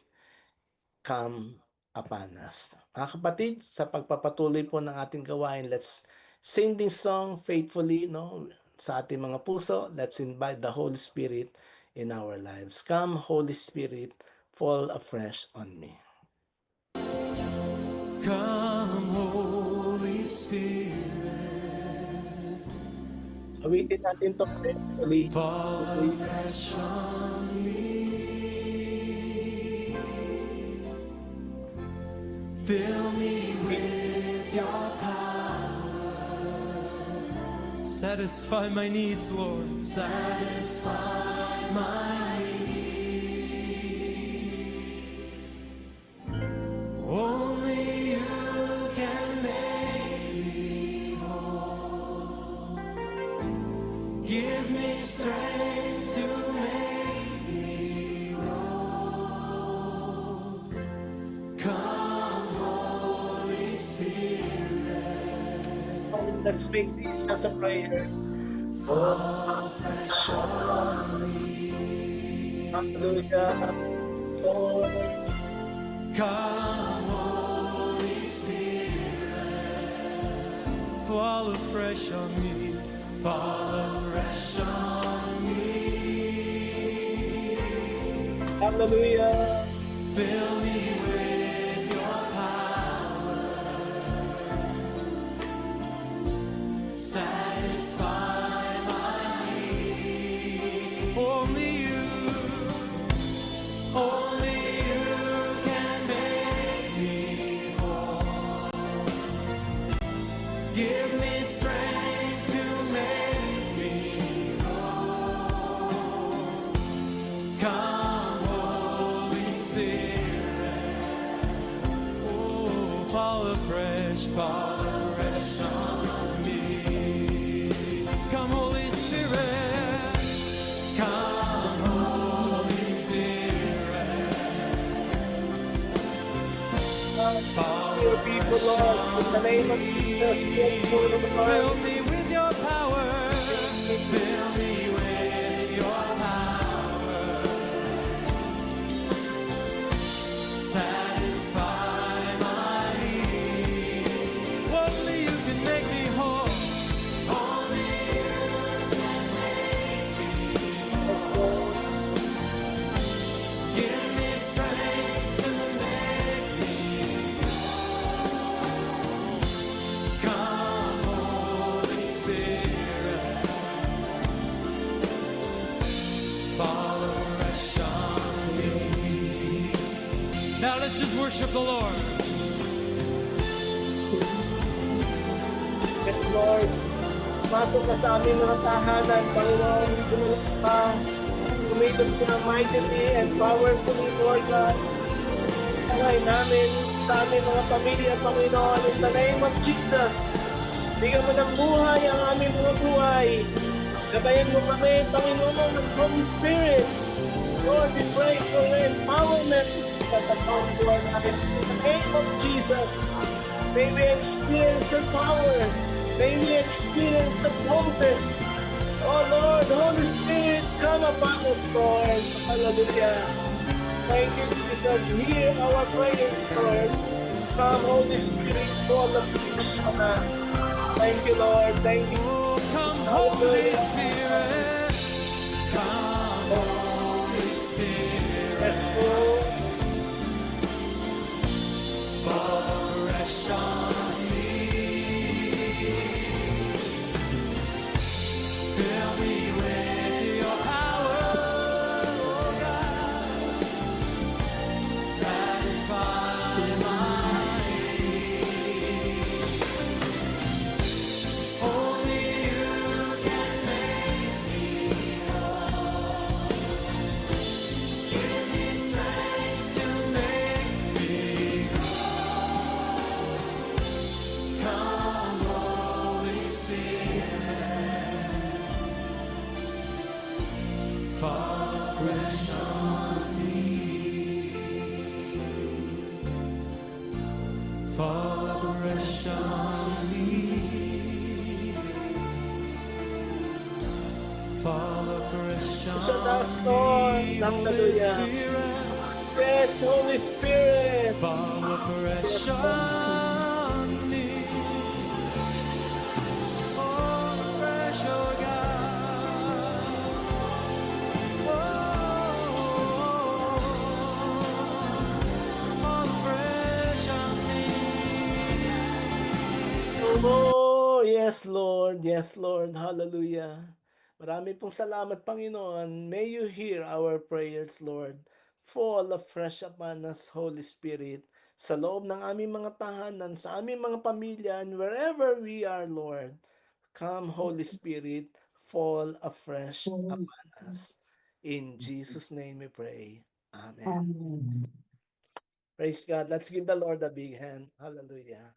come upon us. Mga kapatid, sa pagpapatuloy po ng ating gawain, let's sing this song faithfully, no, sa ating mga puso. Let's invite the Holy Spirit in our lives. Come, Holy Spirit, fall afresh on me. Come, Holy Spirit, Awitin natin ito faithfully. fall afresh on me. Fill me with your power. Satisfy my needs, Lord. Satisfy my needs. Only you can make me whole. Give me strength to make me whole. Come, Holy Spirit, Let's make this as a prayer. fall fresh on me. Hallelujah. Oh, Come, Holy Spirit, fall afresh on me. Fall afresh on me. hallelujah. Fill me with your power. Satisfy my need. Only you can make me whole. Give me strength to make me whole. Come, Holy Spirit, oh, fall afresh on me. Come, Holy Spirit, come, Holy Spirit, fall Your people, Lord, in the name of Jesus, yes, Lord of the Fill Lord. me with your power. Fill me with your power. let's just worship the Lord. Yes, Lord. Pasok ka sa aming mga tahanan, Panginoon. Dumulog ka. Kumilos ka mightily and powerfully, Lord God. Alay namin sa aming mga pamilya, Panginoon. In the name of Jesus. Bigyan mo ng buhay ang aming mga buhay. Gabayan mo kami, Panginoon, ng Holy Spirit. Lord, we pray for your empowerment at the power natin. In the name of Jesus, may we experience your power. May we experience the boldness. Oh Lord, Holy Spirit, come upon us, Lord. Hallelujah. Thank you, Jesus. Hear our prayers, Lord. Come, Holy Spirit, fall afresh on us. Thank you, Lord. Thank you. Oh, come, Holy Spirit. Come, Holy Spirit. Yes, Lord. Fall fresh on me. Fill me with your power, oh God. Satisfy my need. Only you can make me whole. Give me strength to make me whole. Come, Holy Spirit. Fall fresh on me. Fall fresh on me. Fall fresh on Sa taas, Lord. me, Holy Hallelujah. Spirit. Yes, Holy Spirit. Fall fresh on me. Fall fresh, oh God. Fall fresh on me. Oh, yes, Lord. Yes, Lord. Hallelujah. Marami pong salamat, Panginoon. May you hear our prayers, Lord. Fall afresh upon us, Holy Spirit, sa loob ng aming mga tahanan, sa aming mga pamilya, and wherever we are, Lord. Come, Holy Spirit, fall afresh upon us. In Jesus' name we pray. Amen. Praise God. Let's give the Lord a big hand. Hallelujah.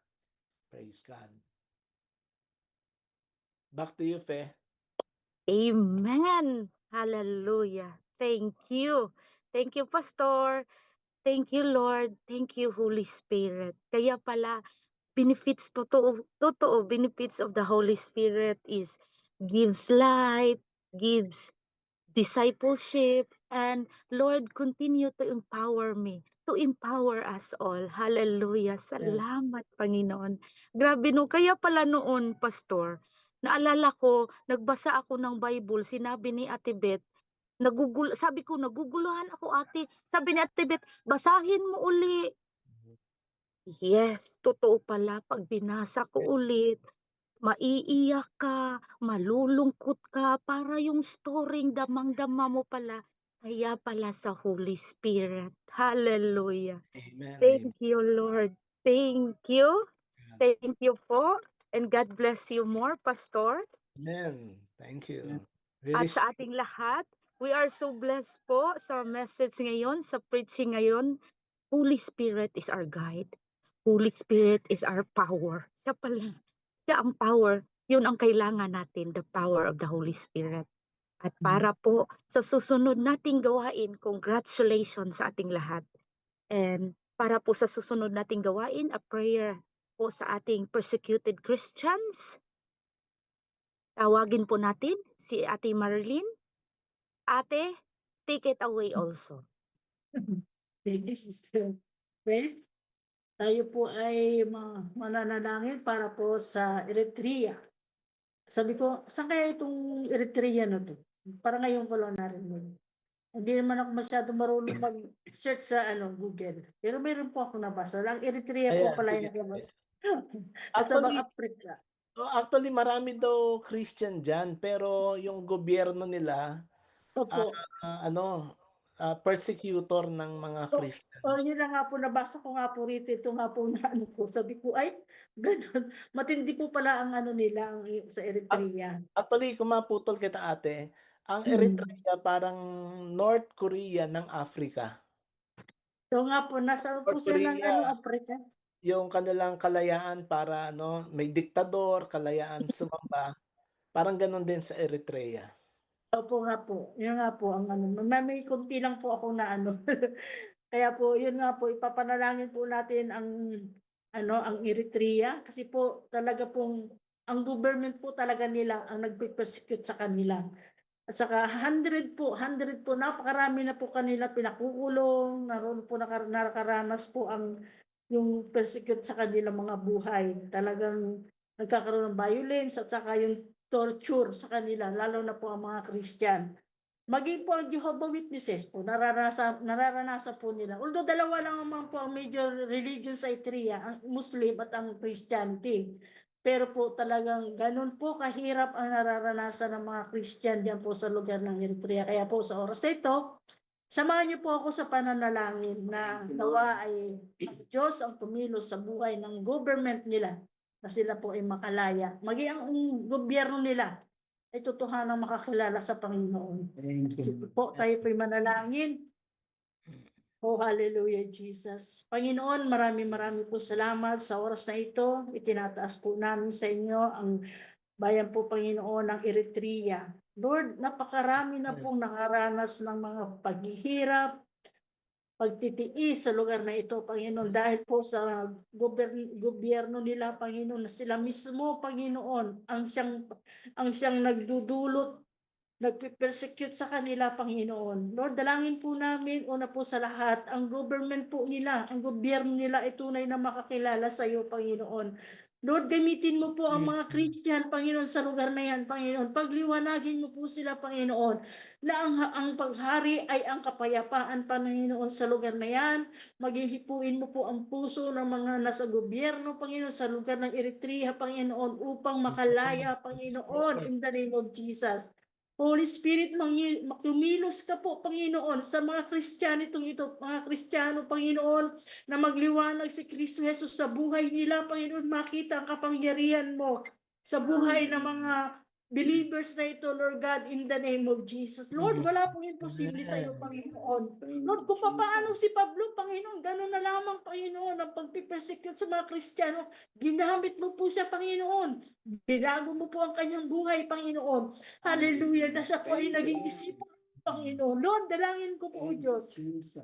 Praise God. Back to you, Fe. Amen. Hallelujah. Thank you. Thank you, Pastor. Thank you, Lord. Thank you, Holy Spirit. Kaya pala, benefits, totoo, benefits of the Holy Spirit is gives life, gives discipleship, and Lord, continue to empower me, to empower us all. Hallelujah. Salamat, Panginoon. Grabe no, kaya pala noon, Pastor, naalala ko, nagbasa ako ng Bible, sinabi ni Ate Beth, sabi ko, naguguluhan ako, ate. Sabi ni Ate Beth, basahin mo uli. Yes, totoo pala, pag binasa ko ulit, maiiyak ka, malulungkot ka, para yung storyng damang-dama mo pala, kaya pala sa Holy Spirit. Hallelujah. Amen. Thank you, Lord. Thank you. Thank you po. And God bless you more, Pastor. Amen. Thank you. At sa ating lahat, we are so blessed po sa message ngayon, sa preaching ngayon. Holy Spirit is our guide. Holy Spirit is our power. Siya pala. Siya ang power. Yun ang kailangan natin, the power of the Holy Spirit. At para po sa susunod nating gawain, congratulations sa ating lahat. And para po sa susunod nating gawain, a prayer po sa ating persecuted Christians. Tawagin po natin si Ate Marilyn. Ate, take it away also. Thank you, Sister. Well, tayo po ay mananalangin para po sa Eritrea. Sabi ko, saan kaya itong Eritrea na to? Para ngayon ko lang narinig. Hindi naman ako masyado marunong mag-search sa Google. Pero mayroon po ako nabasa. Ang Eritrea po Ayan, pala sige. yung naglabas. Kasabang Africa. Actually, marami daw Christian dyan, pero yung gobyerno nila, Opo. persecutor ng mga Christian. Yun na nga po, nabasa ko nga po rito, ito nga po na ano po, sabi ko, ay, ganun, matindi po pala ang ano nila sa Eritrea. Actually, kung maputol kita ate, ang Mm. Eritrea parang North Korea ng Africa. So nga po, nasa po North sila ng Korea, ano, Africa. yung kanilang kalayaan para may diktador, kalayaan sumamba, parang ganun din sa Eritrea. Opo nga po, yun nga po, ang ano, may konti lang po ako na ano. Kaya po, yun nga po, ipapanalangin po natin ang Eritrea, kasi po talaga pong, ang government po talaga nila ang nagpe-persecute sa kanila. At saka 100 po, napakarami na po kanila pinakukulong, naroon po nakaranas po yung persecute sa kanilang mga buhay. Talagang nagkakaroon ng violence at saka yung torture sa kanila, lalo na po ang mga Christian. Maging po ang Jehovah Witnesses po, nararanasan po nila. Although dalawa lang naman po ang major religion sa Eritrea, ang Muslim at ang Christianity. Pero po talagang ganun po kahirap ang nararanasan ng mga Christian diyan po sa lugar ng Eritrea. Kaya po sa oras na ito, samahan niyo po ako sa pananalangin na nawa ay ang Diyos ang kumilos sa buhay ng government nila na sila po ay makalaya. Maging ang gobyerno nila ay totohanang makakilala sa Panginoon. Thank you. Sige po, tayo po'y manalangin. Oh, hallelujah, Jesus. Panginoon, maraming po salamat sa oras na ito. Itinataas po namin sa inyo ang bayan po, Panginoon, ng Eritrea. Lord, napakarami na pong nakaranas ng mga paghihirap, pagtitiis sa lugar na ito, Panginoon, dahil po sa gobyerno nila, Panginoon, na sila mismo, Panginoon, ang siyang nagdudulot, nagpe-persecute sa kanila, Panginoon. Lord, dalangin po namin, una po sa lahat, ang government po nila, ang gobyerno nila ay tunay na makakilala sa iyo, Panginoon. Lord, gamitin mo po ang mga Christian, Panginoon, sa lugar na yan, Panginoon. Pagliwanagin mo po sila, Panginoon, na ang paghari ay ang kapayapaan, Panginoon, sa lugar na yan. Maghihipuin mo po ang puso ng mga nasa gobyerno, Panginoon, sa lugar ng Eritrea, Panginoon, upang makalaya, Panginoon, in the name of Jesus. Holy Spirit, kumilos ka po, Panginoon, sa mga Kristiyanitong ito, mga Kristiyano, Panginoon, na magliwanag si Kristo Jesus sa buhay nila, Panginoon, makita ang kapangyarihan mo sa buhay ng mga believers na ito, Lord God, in the name of Jesus. Lord, wala pong imposible sa iyo, Panginoon. Lord, kung paano si Pablo, Panginoon, gano'n na lamang, Panginoon, ang pagpipersecute sa mga Kristiyano, ginamit mo po siya, Panginoon. Binago mo po ang kanyang buhay, Panginoon. Hallelujah, na siya po ay naging disipulo, Panginoon. Lord, dalangin ko po, Diyos.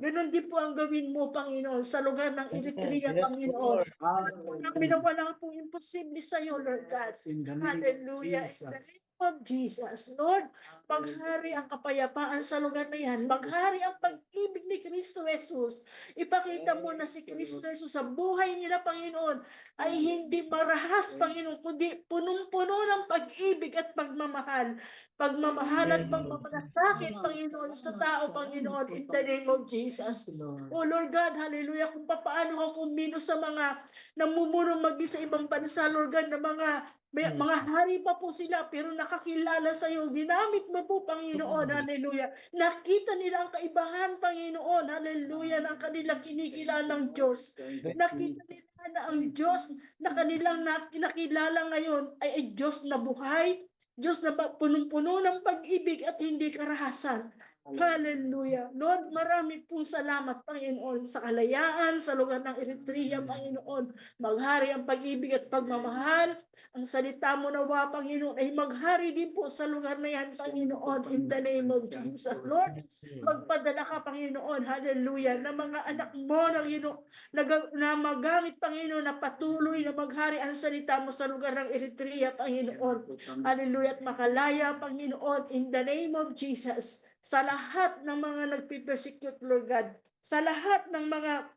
Ganon din po ang gawin mo, Panginoon, sa lugar ng Eritrea, Yes, Panginoon. Lord. Namin na wala pong imposible sa iyo, Lord God. Hallelujah. In the name of Jesus, Lord, maghari ang kapayapaan sa lugar na yan. Maghari ang pag-ibig ni Kristo Jesus. Ipakita mo na si Kristo Jesus sa buhay nila, Panginoon, ay hindi marahas, Panginoon, kundi punong-puno ng pag-ibig at pagmamahal. Pagmamahal at pagmamalasakit, Panginoon, sa tao, Panginoon, in the name of Jesus. Oh Lord God, hallelujah, kung paano ako kumilos sa mga namumulong maging sa ibang bansa, Lord God, na mga hari pa po sila, pero nakakilala sa iyo. Ginamit mo po, Panginoon, hallelujah. Nakita nila ang kaibahan, Panginoon, hallelujah, ng kanilang kinikilalang Diyos. Nakita nila na ang Diyos na kanilang nakilala ngayon ay Diyos na buhay, Diyos na punong-puno ng pag-ibig at hindi karahasan. Hallelujah. Lord, marami pong salamat, Panginoon, sa kalayaan sa lugar ng Eritrea, Panginoon. Maghari ang pag-ibig at pagmamahal. Ang salita mo nawa, Panginoon, ay maghari din po sa lugar na yan, Panginoon, in the name of Jesus. Lord, magpadala ka, Panginoon, hallelujah, na mga anak mo na magamit, Panginoon, na patuloy na maghari ang salita mo sa lugar ng Eritrea, Panginoon. Hallelujah, at makalaya, Panginoon, in the name of Jesus. Sa lahat ng mga nagpipersecute, Lord God, sa lahat ng mga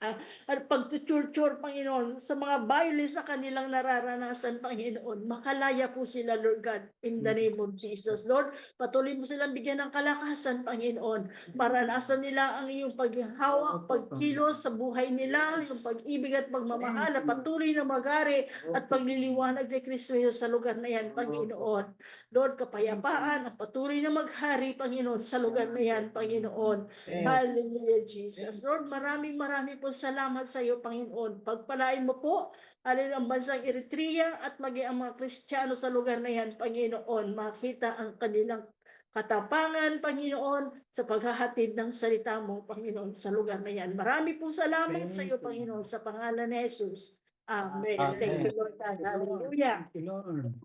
at pagtuturture, Panginoon, sa mga violence na kanilang nararanasan, Panginoon. Makalaya po sila, Lord God, in the name of Jesus. Lord, patuloy mo silang bigyan ng kalakasan, Panginoon. Maranasan nila ang iyong paghawak, pagkilos sa buhay nila, yung pag-ibig at pagmamahal, at patuloy na magari at pagliliwanag ni Kristo sa lugar na yan, Panginoon. Lord, kapayapaan at patuloy na maghari, Panginoon, sa lugar na yan, Panginoon. Hallelujah, Jesus. Lord, maraming po salamat sa iyo, Panginoon. Pagpalain mo po, alin ang bansang Eritrea at maging ang mga Kristiyano sa lugar na yan, Panginoon. Makita ang kanilang katapangan, Panginoon, sa paghahatid ng salita mo, Panginoon, sa lugar na yan. Marami po salamat sa iyo, Panginoon, sa pangalan ni Jesus. Amen. Thank you, Lord God. Hallelujah. Thank you, Lord.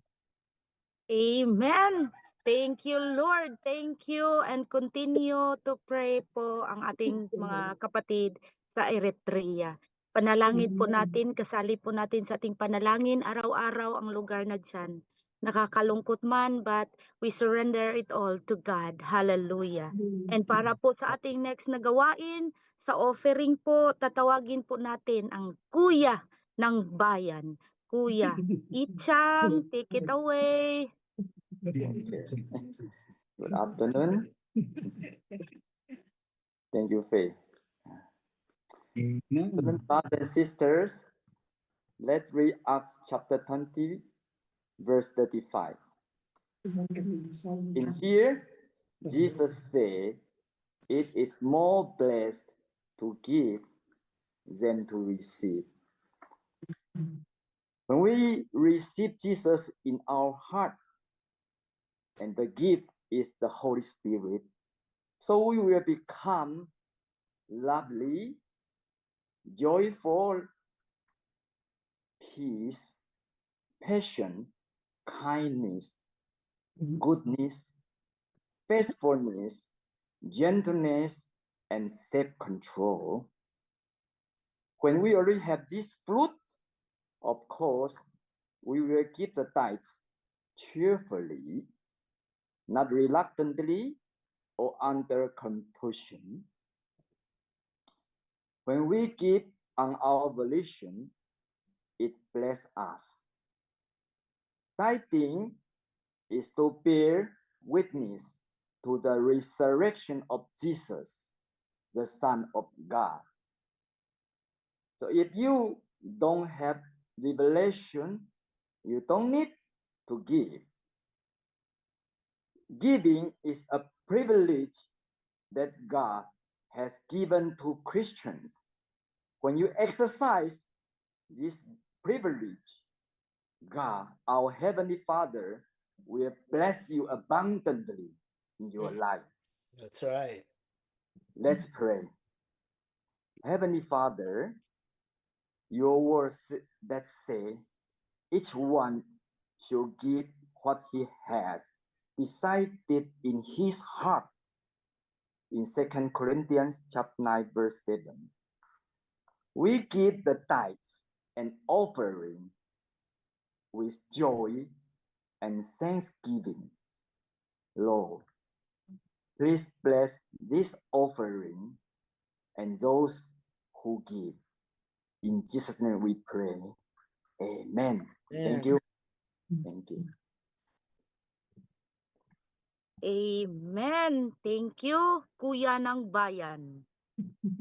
Amen. Thank you, Lord. Thank you. And continue to pray po ang ating mga kapatid sa Eritrea. Panalangin po natin, kasali po natin sa ating panalangin araw-araw ang lugar na dyan. Nakakalungkot man, but we surrender it all to God. Hallelujah. And para po sa ating next na gawain, sa offering po, tatawagin po natin ang Kuya ng Bayan. Kuya Ichang, take it away. Good afternoon. Thank you, Faye. Amen. Brothers and sisters, let's read Acts chapter 20, verse 35. In here, Jesus said, "It is more blessed to give than to receive." When we receive Jesus in our heart, and the gift is the Holy Spirit, so we will become lovely, joyful, peace, passion, kindness, goodness, faithfulness, gentleness, and self-control. When we already have this fruit, of course, we will give the tithes cheerfully, not reluctantly or under compulsion. When we give on our volition, it blesses us. Tithing is to bear witness to the resurrection of Jesus, the Son of God. So if you don't have revelation, you don't need to give. Giving is a privilege that God has given to Christians. When you exercise this privilege, God, our Heavenly Father, will bless you abundantly in your life. That's right. Let's pray. Heavenly Father, your words that say each one should give what he has decided in his heart. In 2 Corinthians chapter 9, verse 7. We give the tithes and offering with joy and thanksgiving. Lord, please bless this offering and those who give. In Jesus' name we pray. Amen. Thank you. Thank you. Amen. Thank you, Kuya ng Bayan.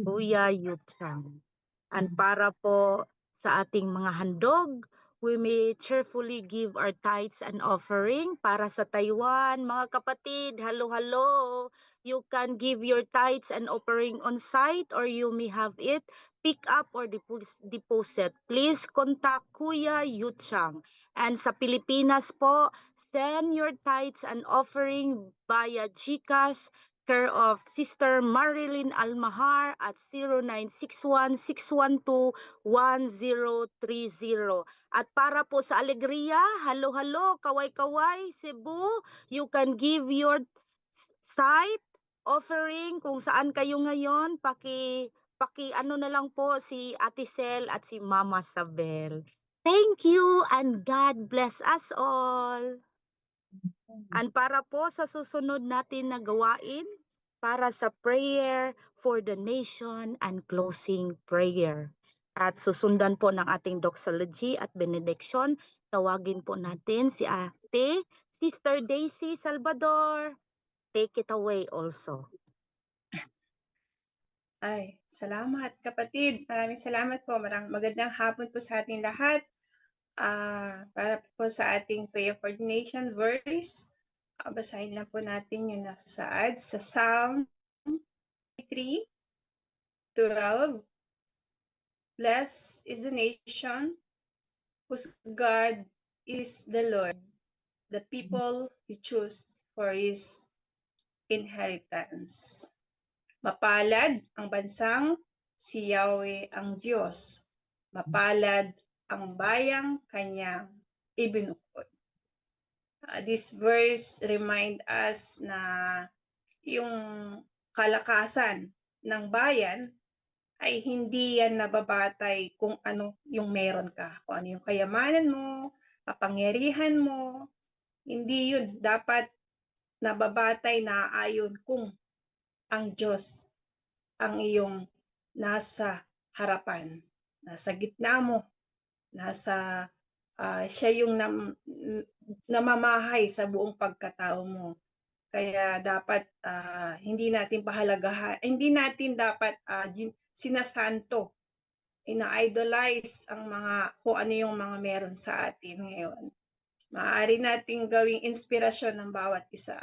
Kuya Yuchang. And para po sa ating mga handog, we may cheerfully give our tithes and offering para sa Taiwan. Mga kapatid, halo-halo. You can give your tithes and offering on site or you may have it pick up or deposit. Please contact Kuya Yuchang. And sa Pilipinas po, send your tithes and offering via GCash care of Sister Marilyn Almahar at 0961-612-1030. At para po sa Alegria, halo-halo, kaway-kaway, Cebu, you can give your site offering kung saan kayo ngayon, paki ano na lang po si Ate Sel at si Mama Sabel. Thank you and God bless us all. And para po sa susunod natin na gawain, para sa prayer for the nation and closing prayer. At susundan po ng ating doxology at benediction, tawagin po natin si Ate Sister Daisy Salvador. Take it away also. Ay, salamat kapatid. Maraming salamat po. Magandang hapon po sa ating lahat. Para po sa ating prayer for the nation verse, basahin lang po natin yung nasa saad sa Psalm 3:12. Blessed is the nation whose God is the Lord, the people he chose for his inheritance. Mapalad ang bansang si Yahweh ang Diyos. Mapalad ang bayang kanyang ibinukod. This verse remind us na yung kalakasan ng bayan ay hindi yan nababatay kung ano yung meron ka, kung ano yung kayamanan mo, kapangyarihan mo. Hindi yun dapat nababatay na ayon kung ang Diyos ang iyong nasa harapan, nasa gitna mo, siya yung namamahay sa buong pagkatao mo. Kaya dapat hindi natin pahalagahan, hindi natin dapat sinasanto, ina-idolize ang kung ano yung mga meron sa atin ngayon. Maaari nating gawing inspirasyon ng bawat isa.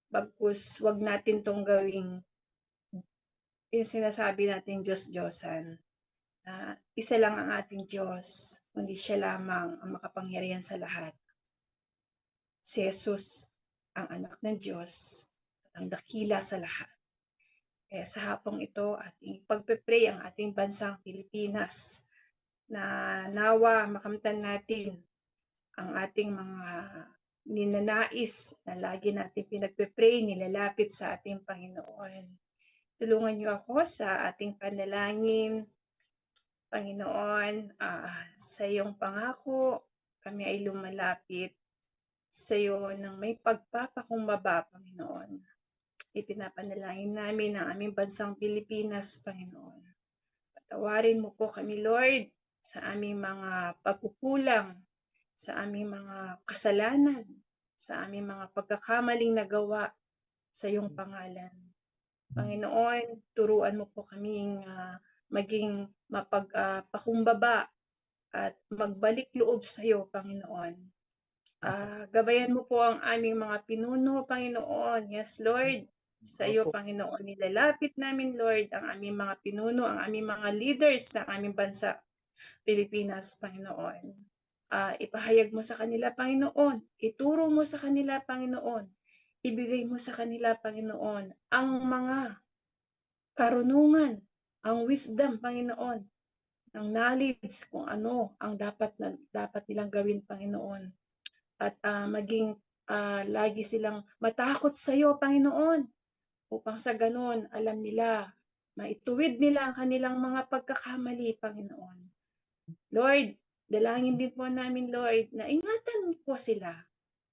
Bagkus wag natin tong gawing yung sinasabi natin Diyos-Diyosan. Isa lang ang ating Diyos, kundi siya lamang ang makapangyarihan sa lahat. Si Jesus ang anak ng Diyos at ang dakila sa lahat. Kaya sa hapong ito, ating pagpe-pray ang ating bansang Pilipinas na nawa makamtan natin ang ating mga ninanais na lagi natin pinagpe-pray, nilalapit sa ating Panginoon. Tulungan niyo ako sa ating panalangin. Panginoon, sa iyong pangako, kami ay lumalapit sa iyo ng may pagpapakumbaba, Panginoon. Ipinapanalangin namin ang aming bansang Pilipinas, Panginoon. Patawarin mo po kami, Lord, sa aming mga pagkukulang, sa aming mga kasalanan, sa aming mga pagkakamaling nagawa sa iyong pangalan. Panginoon, turuan mo po kaming maging mapagpakumbaba at magbalik loob sa iyo, Panginoon. Gabayan mo po ang aming mga pinuno, Panginoon. Yes, Lord. Sa iyo, Panginoon, nilalapit namin, Lord, ang aming mga pinuno, ang aming mga leaders sa aming bansa, Pilipinas, Panginoon. Ipahayag mo sa kanila, Panginoon. Ituro mo sa kanila, Panginoon. Ibigay mo sa kanila, Panginoon, ang mga karunungan, ang wisdom, Panginoon, ang knowledge kung ano ang dapat nilang gawin, Panginoon. At maging lagi silang matakot sa iyo, Panginoon, upang sa ganun alam nila, maituwid nila ang kanilang mga pagkakamali, Panginoon. Lord, dalangin din po namin, Lord, na ingatan mo po sila.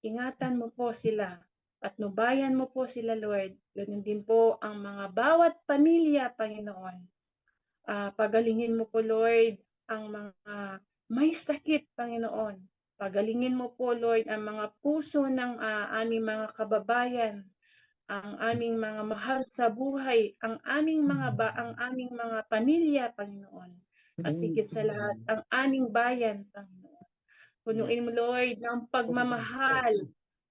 Ingatan mo po sila. At nubayan mo po sila, Lord. Ganun din po ang mga bawat pamilya, Panginoon. Pagalingin mo po, Lord, ang mga may sakit, Panginoon. Pagalingin mo po, Lord, ang mga puso ng aming mga kababayan, ang aming mga mahal sa buhay, ang aming mga pamilya, Panginoon. At higit sa lahat, ang aming bayan, Panginoon. Punuin mo, Lord, ng pagmamahal,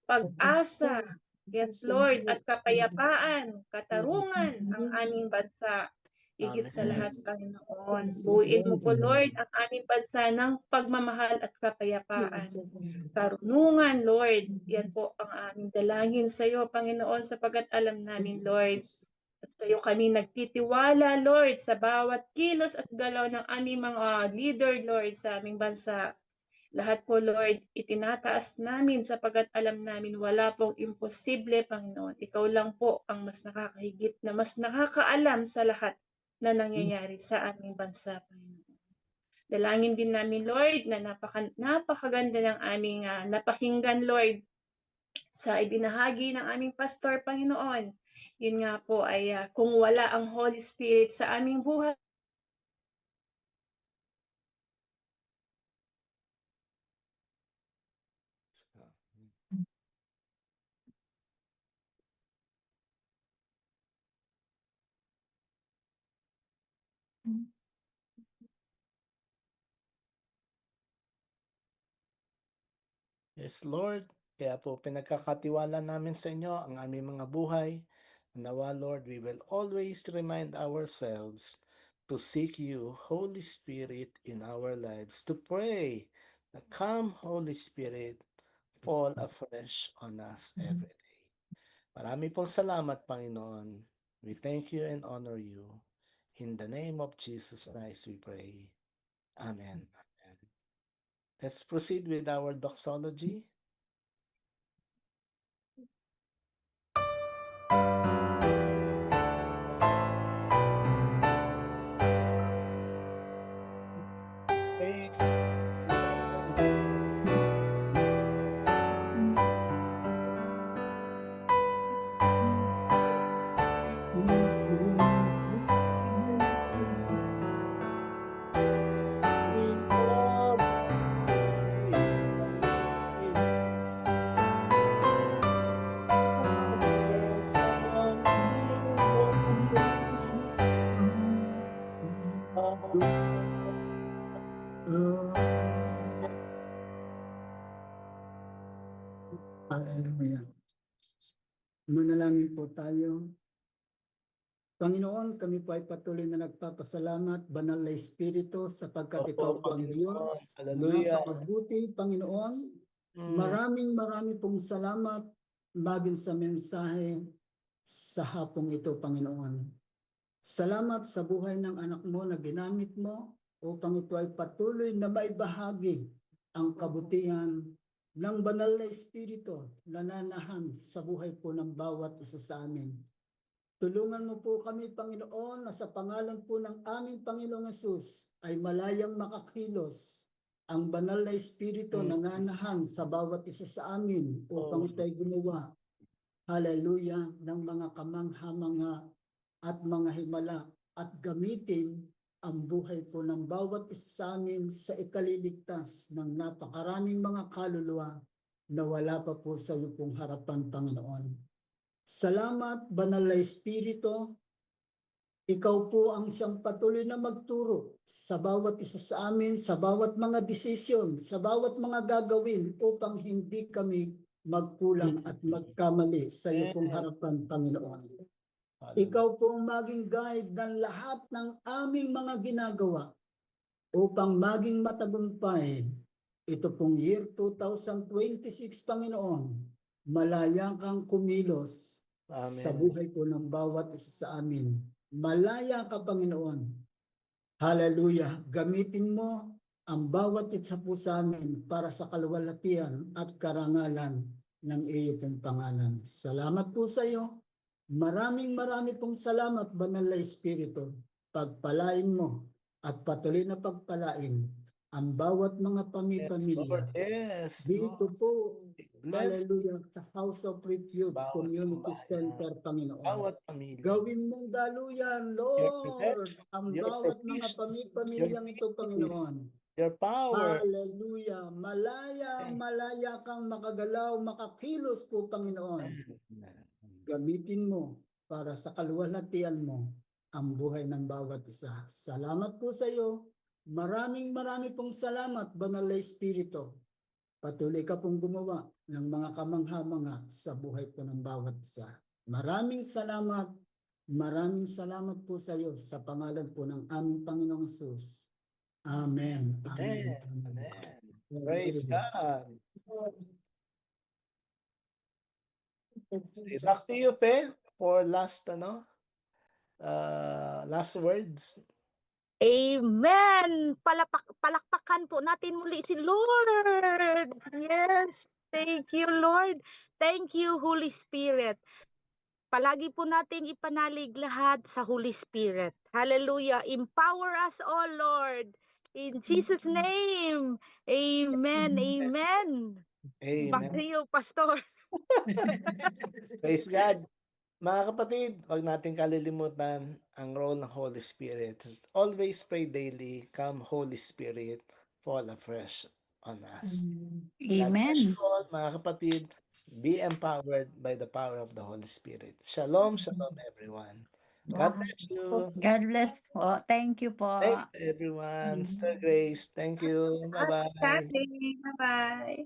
pag-asa, yes, Lord, at kapayapaan, katarungan ang aming bansa. Higit sa lahat, Panginoon. Buuin mo po, Lord, ang aming bansa ng pagmamahal at kapayapaan. Karunungan, Lord. Yan po ang aming dalangin sa iyo, Panginoon, sapagkat alam namin, Lord, at sa iyo kami nagtitiwala, Lord, sa bawat kilos at galaw ng aming mga leader, Lord, sa aming bansa. Lahat po, Lord, itinataas namin sapagkat alam namin wala pong imposible, Panginoon. Ikaw lang po ang mas nakakahigit na mas nakakaalam sa lahat na nangyayari sa aming bansa, Panginoon. Dalangin din namin, Lord, na napakaganda ng aming napakinggan, Lord, sa ibinahagi ng aming pastor, Panginoon. Yun nga po ay kung wala ang Holy Spirit sa aming buhay, Yes, Lord. Kaya po pinagkakatiwala namin sa inyo ang aming mga buhay. Nawa, Lord, we will always remind ourselves to seek you, Holy Spirit, in our lives, to pray. Come, Holy Spirit, fall afresh on us every day. Marami pong salamat, Panginoon. We thank you and honor you. In the name of Jesus Christ, we pray. Amen. Amen. Let's proceed with our doxology. Praise the Lord. Hallelujah. Manalangin po tayo. Panginoon, kami po ay patuloy na nagpapasalamat, Banal na Espiritu, sapagkat ikaw po ang Panginoon. Diyos na Hallelujah. napakabuti, Panginoon. Maraming pong salamat bagin sa mensahe sa hapong ito, Panginoon. Salamat sa buhay ng anak mo na ginamit mo upang ito ay patuloy na maibahagi ang kabutihan ng Banal na Espiritu na nanahan sa buhay po ng bawat isa sa amin. Tulungan mo po kami, Panginoon, na sa pangalan po ng aming Panginoong Hesus ay malayang makakilos ang Banal na Espiritu na nanahan sa bawat isa sa amin upang ito ay gumawa, hallelujah, ng mga kamangha-mangha at mga himala at gamitin ang buhay po ng bawat isa sa amin sa ikaliligtas ng napakaraming mga kaluluwa na wala pa po sa iyo pong harapan, Panginoon. Salamat, Banal na Espiritu. Ikaw po ang siyang patuloy na magturo sa bawat isa sa amin, sa bawat mga desisyon, sa bawat mga gagawin upang hindi kami magkulang at magkamali sa iyo pong harapan, Panginoon. Ikaw po ang maging guide ng lahat ng aming mga ginagawa upang maging matagumpay. Ito pong year 2026, Panginoon, malaya kang kumilos sa Amen. buhay po ng bawat isa sa amin. Malaya ka, Panginoon. Hallelujah. Gamitin mo ang bawat isa po sa amin para sa kaluwalhatian at karangalan ng iyo pong pangalan. Salamat po sa iyo. Marami pong salamat, Banal na Espiritu. Pagpalain mo at patuloy na pagpalain ang bawat mga Yes, pamilya. Lord. Yes, Dito Lord. po, Bless hallelujah, sa House of Refuge bawat Community sambahayan, Center, Panginoon. bawat pamilya. Gawin mong daluyan, Your Lord, protection, ang your bawat mga provision, your pamilyang ito, peace, Panginoon. your power. Hallelujah. Malaya kang makagalaw, makakilos po, Panginoon. Gamitin mo para sa kaluwalhatian mo ang buhay ng bawat isa. Salamat po sa iyo. Marami pong salamat, Banal na Espiritu. Patuloy ka pong gumawa ng mga kamangha-mangha sa buhay po ng bawat isa. Maraming salamat po sa iyo sa pangalan po ng aming Panginoong Hesus. Amen. Amen. Amen. Praise God. Back to you, Pe, for last last words. Amen! Palakpakan po natin muli si Lord. Yes. Thank you, Lord. Thank you, Holy Spirit. Palagi po natin ipanalig lahat sa Holy Spirit. Hallelujah. Empower us all, Lord. In Jesus' name. Amen. Amen. Back to Amen. you, Pastor. Praise God. Mga kapatid, huwag nating kalilimutan ang role ng Holy Spirit. Always pray daily, come Holy Spirit, fall afresh on us. God bless you Amen. all, mga kapatid. Be empowered by the power of the Holy Spirit. Shalom, shalom everyone. God bless you. God bless po. Thank you po. Thank you everyone. Sister Grace, thank you. Bye-bye. Bye-bye.